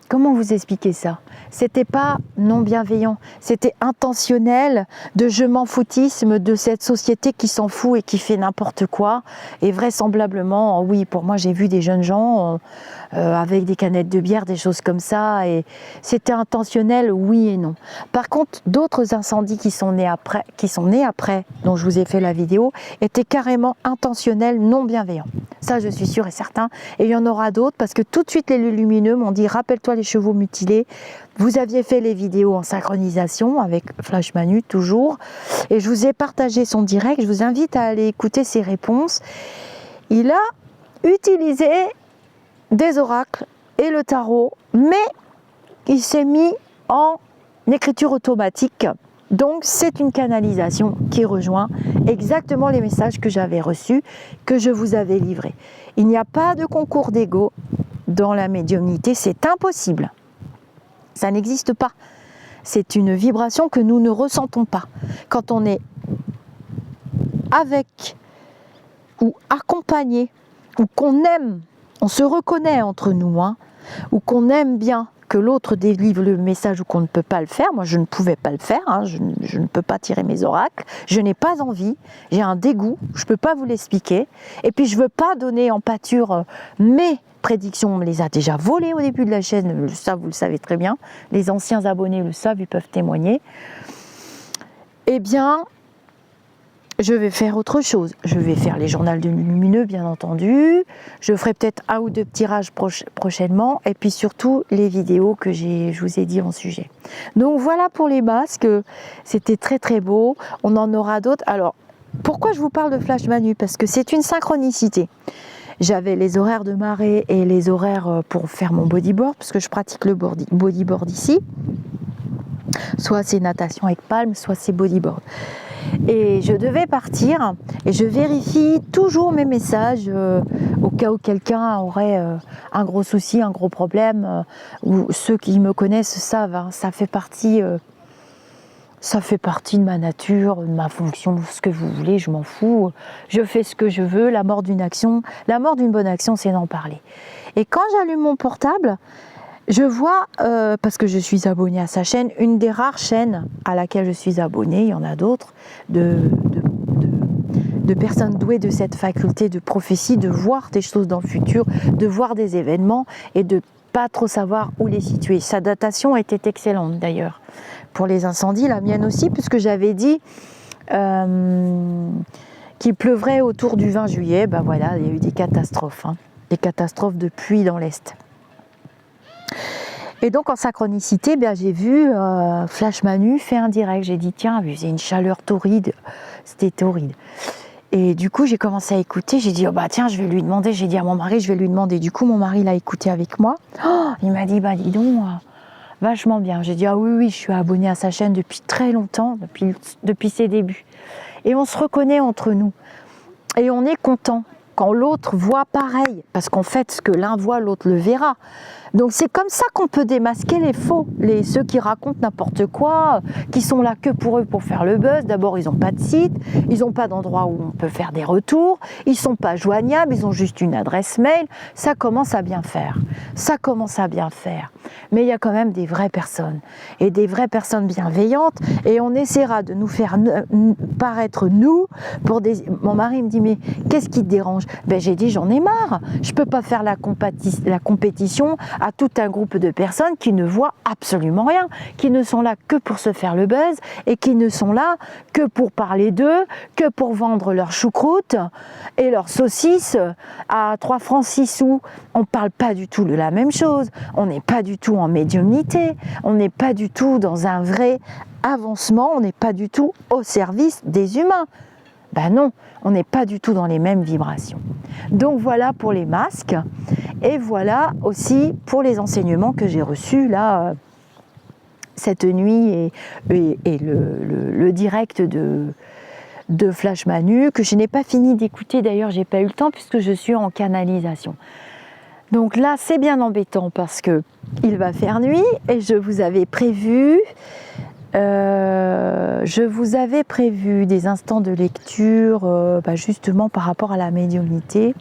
comment vous expliquer ça? C'était pas non bienveillant, c'était intentionnel de je m'en foutisme de cette société qui s'en fout et qui fait n'importe quoi. Et vraisemblablement, oui, pour moi j'ai vu des jeunes gens avec des canettes de bière, des choses comme ça, et c'était intentionnel, oui et non. Par contre, d'autres incendies qui sont nés après, dont je vous ai fait la vidéo, étaient carrément intentionnels, non bienveillants. Ça, je suis sûre et certain. Et il y en aura d'autres parce que tout de suite les lumineux m'ont dit rappelle-toi les chevaux mutilés. Vous aviez fait les vidéos en synchronisation avec Flash Manu, toujours. Et je vous ai partagé son direct. Je vous invite à aller écouter ses réponses. Il a utilisé des oracles et le tarot, mais il s'est mis en écriture automatique. Donc c'est une canalisation qui rejoint exactement les messages que j'avais reçus, que je vous avais livrés. Il n'y a pas de concours d'ego dans la médiumnité, c'est impossible. Ça n'existe pas. C'est une vibration que nous ne ressentons pas. Quand on est avec ou accompagné, ou qu'on aime, on se reconnaît entre nous, hein, ou qu'on aime bien que l'autre délivre le message ou qu'on ne peut pas le faire. Moi, je ne pouvais pas le faire, hein, je ne peux pas tirer mes oracles, je n'ai pas envie, j'ai un dégoût, je ne peux pas vous l'expliquer. Et puis, je ne veux pas donner en pâture mes prédictions, on me les a déjà volées au début de la chaîne, ça vous le savez très bien, les anciens abonnés le savent, ils peuvent témoigner. Eh bien, je vais faire autre chose. Je vais faire les journaux de lumineux, bien entendu. Je ferai peut-être un ou deux tirages prochainement. Et puis surtout, les vidéos que je vous ai dit en sujet. Donc voilà pour les masques. C'était très très beau. On en aura d'autres. Alors, pourquoi je vous parle de Flash Manu? Parce que c'est une synchronicité. J'avais les horaires de marée et les horaires pour faire mon bodyboard, parce que je pratique le bodyboard ici. Soit c'est natation avec palme, soit c'est bodyboard. Et je devais partir et je vérifie toujours mes messages au cas où quelqu'un aurait un gros souci, un gros problème, ou ceux qui me connaissent savent, hein, ça fait partie de ma nature, de ma fonction, ce que vous voulez, je m'en fous, je fais ce que je veux. La mort d'une bonne action, c'est d'en parler. Et quand j'allume mon portable, je vois, parce que je suis abonnée à sa chaîne, une des rares chaînes à laquelle je suis abonnée, il y en a d'autres, de personnes douées de cette faculté de prophétie, de voir des choses dans le futur, de voir des événements et de pas trop savoir où les situer. Sa datation était excellente d'ailleurs. Pour les incendies, la mienne aussi, puisque j'avais dit qu'il pleuvrait autour du 20 juillet. Ben voilà, il y a eu des catastrophes, hein, des catastrophes de pluie dans l'Est. Et donc en synchronicité, j'ai vu Flash Manu fait un direct. J'ai dit tiens, c'est une chaleur torride, c'était torride. Et du coup j'ai commencé à écouter, j'ai dit tiens je vais lui demander, j'ai dit à mon mari je vais lui demander. Du coup mon mari l'a écouté avec moi. Il m'a dit dis donc, vachement bien. J'ai dit oui je suis abonnée à sa chaîne depuis très longtemps, depuis ses débuts. Et on se reconnaît entre nous. Et on est content. quand l'autre voit pareil, parce qu'en fait, ce que l'un voit, l'autre le verra. Donc c'est comme ça qu'on peut démasquer les faux, ceux qui racontent n'importe quoi, qui sont là que pour eux pour faire le buzz. D'abord, ils n'ont pas de site, ils n'ont pas d'endroit où on peut faire des retours, ils ne sont pas joignables, ils ont juste une adresse mail. Ça commence à bien faire, ça commence à bien faire. Mais il y a quand même des vraies personnes, et des vraies personnes bienveillantes, et on essaiera de nous faire paraître nous pour des... Mon mari me dit, mais qu'est-ce qui te dérange? Ben, j'ai dit, j'en ai marre, je ne peux pas faire la compétition à tout un groupe de personnes qui ne voient absolument rien, qui ne sont là que pour se faire le buzz et qui ne sont là que pour parler d'eux, que pour vendre leurs choucroutes et leurs saucisses à 3 francs 6 sous. On ne parle pas du tout de la même chose, on n'est pas du tout en médiumnité, on n'est pas du tout dans un vrai avancement, on n'est pas du tout au service des humains. Ben non, on n'est pas du tout dans les mêmes vibrations. Donc voilà pour les masques, et voilà aussi pour les enseignements que j'ai reçus là cette nuit et le direct de Flash Manu, que je n'ai pas fini d'écouter, d'ailleurs j'ai pas eu le temps puisque je suis en canalisation. Donc là c'est bien embêtant parce que il va faire nuit et je vous avais prévu des instants de lecture justement par rapport à la médiumnité,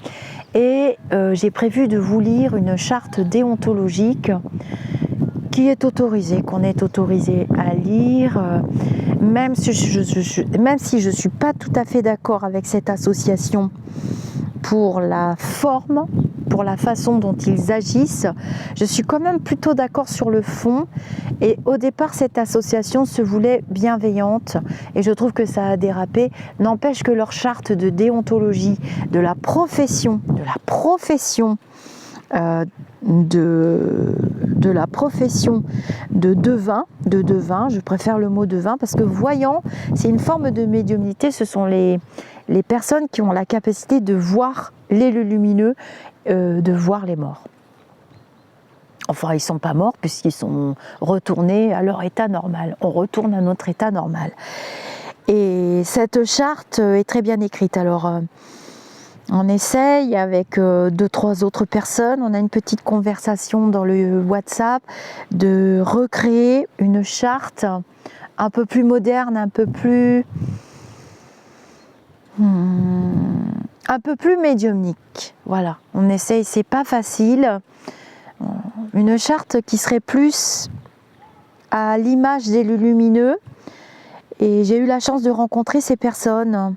et j'ai prévu de vous lire une charte déontologique qui est autorisée, qu'on est autorisé à lire, même si je ne suis pas tout à fait d'accord avec cette association pour la forme, pour la façon dont ils agissent. Je suis quand même plutôt d'accord sur le fond, et au départ cette association se voulait bienveillante et je trouve que ça a dérapé. N'empêche que leur charte de déontologie de la profession de devin, je préfère le mot devin parce que voyant, c'est une forme de médiumnité, ce sont les personnes qui ont la capacité de voir les lumineux, de voir les morts. Enfin, ils ne sont pas morts puisqu'ils sont retournés à leur état normal. On retourne à notre état normal. Et cette charte est très bien écrite. Alors, on essaye avec 2-3 autres personnes, on a une petite conversation dans le WhatsApp, de recréer une charte un peu plus moderne, un peu plus médiumnique. Voilà, on essaye, c'est pas facile. Une charte qui serait plus à l'image des lumineux, et j'ai eu la chance de rencontrer ces personnes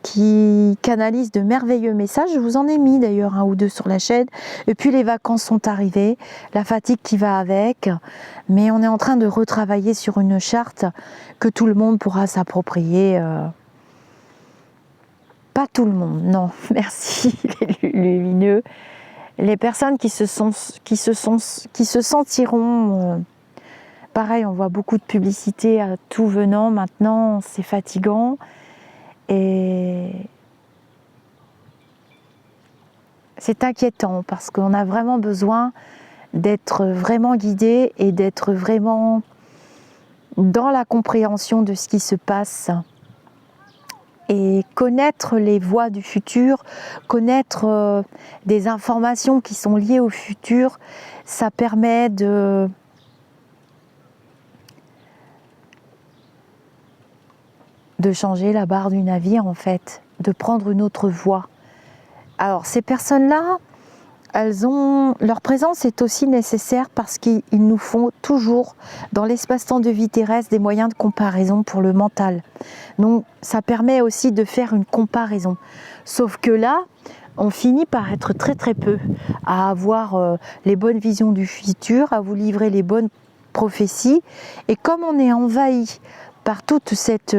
qui canalisent de merveilleux messages. Je vous en ai mis d'ailleurs 1 ou 2 sur la chaîne, et puis les vacances sont arrivées, la fatigue qui va avec, mais on est en train de retravailler sur une charte que tout le monde pourra s'approprier. Pas tout le monde, non, merci les lumineux. Les personnes qui se sentiront pareil, on voit beaucoup de publicité à tout venant maintenant, c'est fatigant, et c'est inquiétant parce qu'on a vraiment besoin d'être vraiment guidé et d'être vraiment dans la compréhension de ce qui se passe. Et connaître les voies du futur, connaître des informations qui sont liées au futur, ça permet de changer la barre du navire en fait, de prendre une autre voie. Alors ces personnes-là, leur présence est aussi nécessaire parce qu'ils nous font toujours, dans l'espace-temps de vie terrestre, des moyens de comparaison pour le mental. Donc ça permet aussi de faire une comparaison. Sauf que là, on finit par être très très peu à avoir les bonnes visions du futur, à vous livrer les bonnes prophéties. Et comme on est envahi par toute cette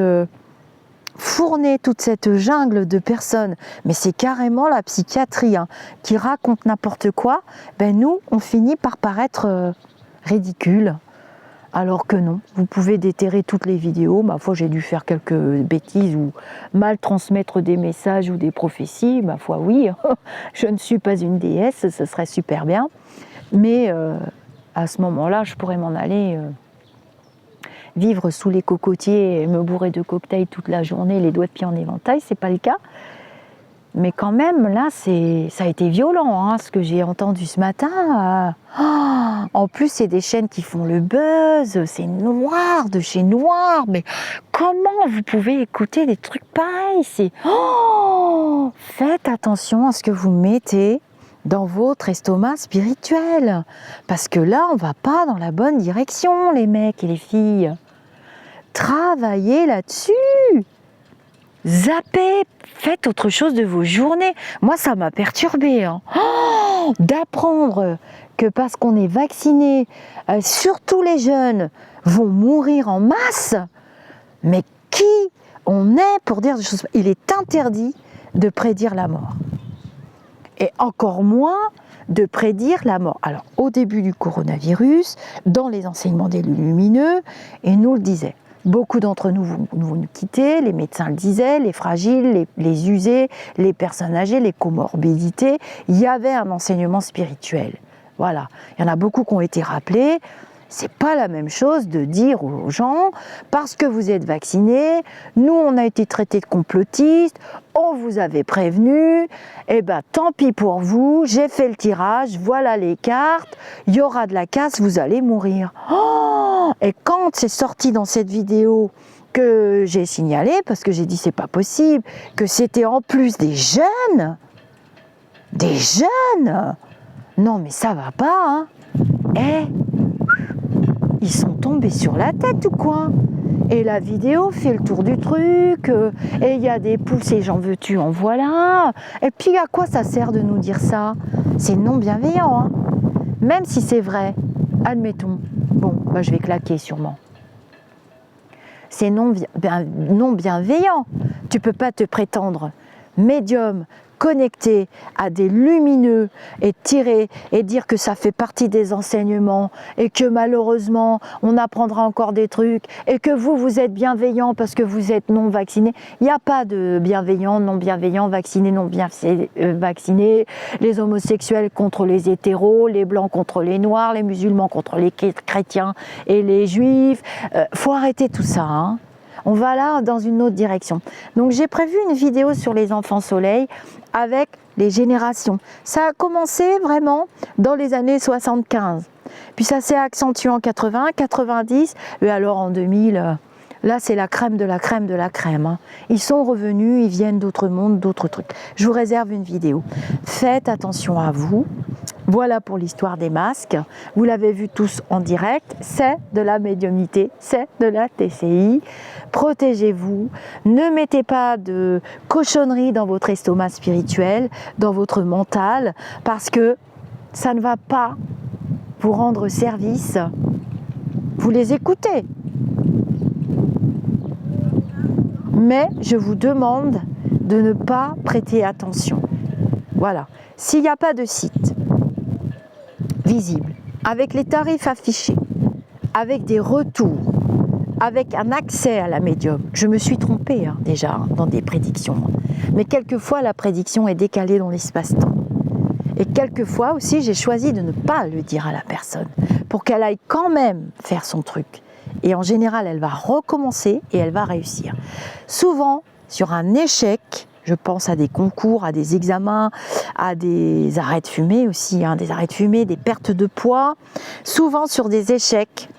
fournée, toute cette jungle de personnes, mais c'est carrément la psychiatrie qui raconte n'importe quoi, ben nous, on finit par paraître ridicule. Alors que non, vous pouvez déterrer toutes les vidéos. Ma foi, j'ai dû faire quelques bêtises ou mal transmettre des messages ou des prophéties. Ma foi, oui, je ne suis pas une déesse, ce serait super bien. Mais à ce moment-là, je pourrais m'en aller vivre sous les cocotiers et me bourrer de cocktails toute la journée, les doigts de pied en éventail, c'est pas le cas. Mais quand même, là, ça a été violent, hein, ce que j'ai entendu ce matin. En plus, c'est des chaînes qui font le buzz, c'est noir de chez noir. Mais comment vous pouvez écouter des trucs pareils? Faites attention à ce que vous mettez dans votre estomac spirituel. Parce que là, on va pas dans la bonne direction, les mecs et les filles. Travaillez là-dessus. Zappez, faites autre chose de vos journées. Moi, ça m'a perturbée, hein. D'apprendre que parce qu'on est vacciné, surtout les jeunes, vont mourir en masse. Mais qui on est pour dire des choses? Il est interdit de prédire la mort. Et encore moins de prédire la mort. Alors, au début du coronavirus, dans les enseignements des lumineux, ils nous le disaient. Beaucoup d'entre nous vont nous quitter, les médecins le disaient, les fragiles, les usés, les personnes âgées, les comorbidités. Il y avait un enseignement spirituel. Voilà. Il y en a beaucoup qui ont été rappelés. C'est pas la même chose de dire aux gens, parce que vous êtes vaccinés, nous on a été traités de complotistes, on vous avait prévenu, et ben tant pis pour vous, j'ai fait le tirage, voilà les cartes, il y aura de la casse, vous allez mourir. Et quand c'est sorti dans cette vidéo que j'ai signalé, parce que j'ai dit c'est pas possible, que c'était en plus des jeunes, non mais ça va pas, hein. Ils sont tombés sur la tête ou quoi? Et la vidéo fait le tour du truc, et il y a des pouces et j'en veux-tu, en voilà. Et puis à quoi ça sert de nous dire ça? C'est non bienveillant, hein. Même si c'est vrai, admettons, bon, bah, je vais claquer sûrement. C'est non bienveillant. Tu peux pas te prétendre médium, connecté à des lumineux et tirer et dire que ça fait partie des enseignements et que malheureusement on apprendra encore des trucs et que vous êtes bienveillant parce que vous êtes non vacciné. Il n'y a pas de bienveillant, non bienveillant, vacciné, non bien vacciné, les homosexuels contre les hétéros, les blancs contre les noirs, les musulmans contre les chrétiens et les juifs. Faut arrêter tout ça, hein. On va là dans une autre direction. Donc j'ai prévu une vidéo sur les enfants soleil avec les générations. Ça a commencé vraiment dans les années 75. Puis ça s'est accentué en 80, 90, et alors en 2000, là c'est la crème de la crème de la crème, hein. Ils sont revenus, ils viennent d'autres mondes, d'autres trucs. Je vous réserve une vidéo. Faites attention à vous. Voilà pour l'histoire des masques. Vous l'avez vu tous en direct, c'est de la médiumnité, c'est de la TCI. Protégez-vous, ne mettez pas de cochonneries dans votre estomac spirituel, dans votre mental, parce que ça ne va pas vous rendre service. Vous les écoutez, mais je vous demande de ne pas prêter attention. Voilà, s'il n'y a pas de site visible, avec les tarifs affichés, avec des retours, avec un accès à la médium. Je me suis trompée déjà dans des prédictions. Mais quelquefois, la prédiction est décalée dans l'espace-temps. Et quelquefois aussi, j'ai choisi de ne pas le dire à la personne pour qu'elle aille quand même faire son truc. Et en général, elle va recommencer et elle va réussir. Souvent, sur un échec, je pense à des concours, à des examens, à des arrêts de fumée aussi, hein, des arrêts de fumée, des pertes de poids. Souvent, sur des échecs,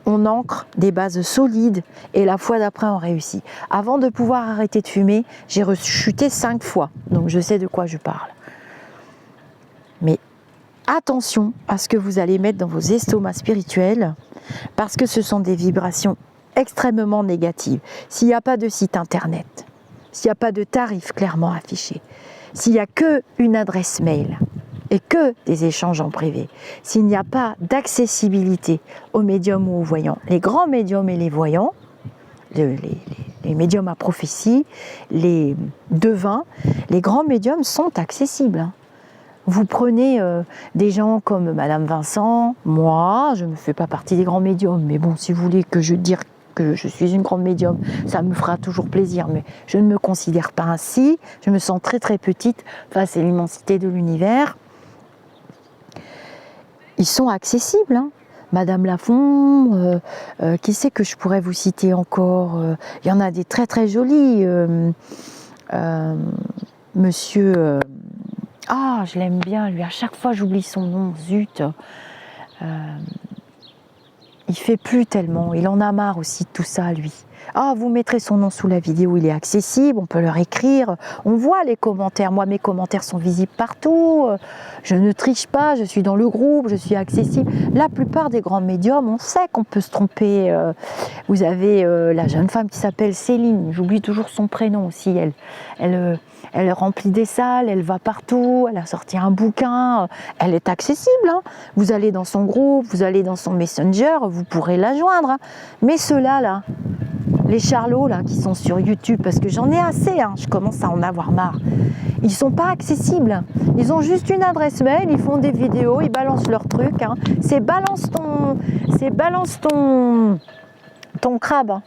on ancre des bases solides et la fois d'après on réussit. Avant de pouvoir arrêter de fumer, j'ai rechuté 5 fois, donc je sais de quoi je parle. Mais attention à ce que vous allez mettre dans vos estomacs spirituels, parce que ce sont des vibrations extrêmement négatives. S'il n'y a pas de site internet, s'il n'y a pas de tarif clairement affiché, s'il n'y a qu'une adresse mail, et que des échanges en privé, s'il n'y a pas d'accessibilité aux médiums ou aux voyants, les grands médiums et les voyants, les médiums à prophétie, les devins, les grands médiums sont accessibles, hein. Vous prenez des gens comme Madame Vincent, moi, je ne fais pas partie des grands médiums, mais bon, si vous voulez que je dise que je suis une grande médium, ça me fera toujours plaisir, mais je ne me considère pas ainsi, je me sens très très petite face à l'immensité de l'univers. Ils sont accessibles, hein. Madame Lafont, qui c'est que je pourrais vous citer encore? Il y en a des très très jolis. monsieur... ah, je l'aime bien, lui. À chaque fois, j'oublie son nom. Zut. Il fait plus tellement. Il en a marre aussi de tout ça, lui. Ah, vous mettrez son nom sous la vidéo, il est accessible, on peut leur écrire. On voit les commentaires. Moi, mes commentaires sont visibles partout. Je ne triche pas, je suis dans le groupe, je suis accessible. La plupart des grands médiums, on sait qu'on peut se tromper. Vous avez la jeune femme qui s'appelle Céline, j'oublie toujours son prénom aussi. Elle remplit des salles, elle va partout, elle a sorti un bouquin. Elle est accessible. Hein. Vous allez dans son groupe, vous allez dans son Messenger, vous pourrez la joindre. Hein. Mais ceux-là, là, les charlots là, qui sont sur YouTube, parce que j'en ai assez, hein, je commence à en avoir marre. Ils sont pas accessibles. Ils ont juste une adresse mail, ils font des vidéos, ils balancent leurs trucs. Hein. C'est balance ton crabe. Hein.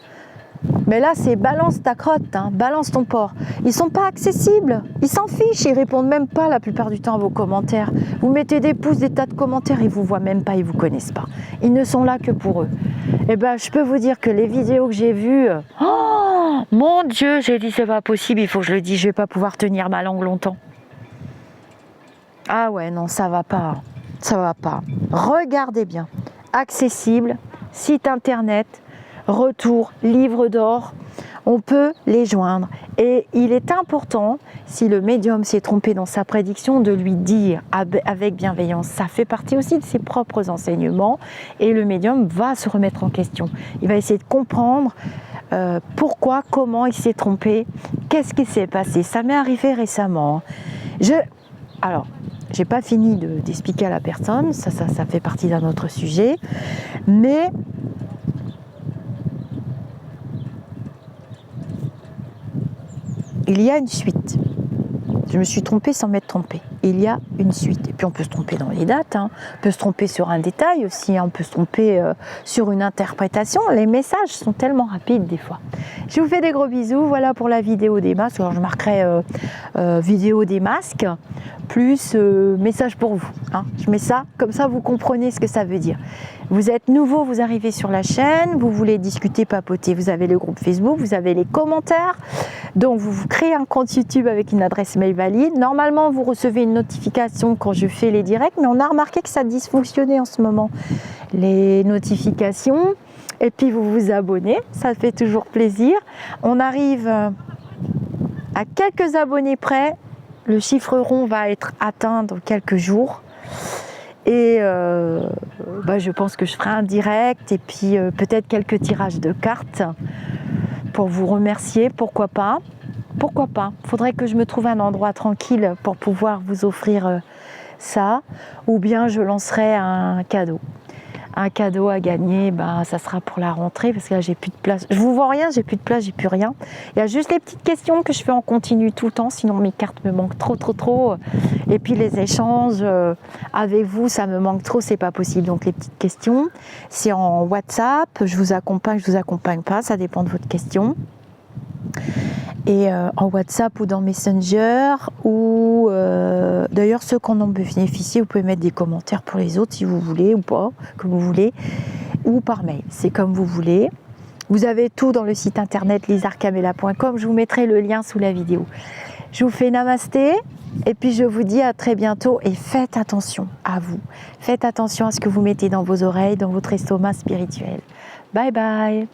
Mais là, c'est balance ta crotte, hein, balance ton porc. Ils sont pas accessibles. Ils s'en fichent, ils répondent même pas la plupart du temps à vos commentaires. Vous mettez des pouces, des tas de commentaires, ils vous voient même pas, ils vous connaissent pas. Ils ne sont là que pour eux. Eh ben, je peux vous dire que les vidéos que j'ai vues, oh mon Dieu, j'ai dit c'est pas possible, il faut que je le dise, je vais pas pouvoir tenir ma langue longtemps. Ah ouais, non, ça va pas, ça va pas. Regardez bien, accessible, site internet, retour, livre d'or, on peut les joindre. Et il est important, si le médium s'est trompé dans sa prédiction, de lui dire avec bienveillance. Ça fait partie aussi de ses propres enseignements et le médium va se remettre en question. Il va essayer de comprendre pourquoi, comment il s'est trompé, qu'est-ce qui s'est passé. Ça m'est arrivé récemment. Alors, j'ai pas fini d'expliquer à la personne, ça fait partie d'un autre sujet, mais il y a une suite. Je me suis trompée sans m'être trompée. Il y a une suite. Et puis on peut se tromper dans les dates, hein. On peut se tromper sur un détail aussi, hein. On peut se tromper sur une interprétation. Les messages sont tellement rapides des fois. Je vous fais des gros bisous. Voilà pour la vidéo des masques. Alors je marquerai vidéo des masques plus message pour vous. Hein. Je mets ça, comme ça vous comprenez ce que ça veut dire. Vous êtes nouveau, vous arrivez sur la chaîne, vous voulez discuter, papoter, vous avez le groupe Facebook, vous avez les commentaires. Donc vous créez un compte YouTube avec une adresse mail valide. Normalement, vous recevez une notification quand je fais les directs, mais on a remarqué que ça dysfonctionnait en ce moment. Les notifications, et puis vous vous abonnez, ça fait toujours plaisir. On arrive à quelques abonnés près, le chiffre rond va être atteint dans quelques jours. Et je pense que je ferai un direct et puis peut-être quelques tirages de cartes pour vous remercier, pourquoi pas. Pourquoi pas? Faudrait que je me trouve un endroit tranquille pour pouvoir vous offrir ça. Ou bien je lancerai un cadeau. Un cadeau à gagner, ça sera pour la rentrée parce que là j'ai plus de place. Je vous vois rien, j'ai plus de place, j'ai plus rien. Il y a juste les petites questions que je fais en continu tout le temps, sinon mes cartes me manquent trop. Et puis les échanges avec vous, ça me manque trop, c'est pas possible. Donc les petites questions, c'est en WhatsApp, je vous accompagne pas, ça dépend de votre question. Et en WhatsApp ou dans Messenger ou d'ailleurs ceux qui en ont bénéficié, vous pouvez mettre des commentaires pour les autres si vous voulez ou pas, comme vous voulez, ou par mail, c'est comme vous voulez. Vous avez tout dans le site internet lisarcamela.com, je vous mettrai le lien sous la vidéo. Je vous fais namasté et puis je vous dis à très bientôt et faites attention à vous. Faites attention à ce que vous mettez dans vos oreilles, dans votre estomac spirituel. Bye bye.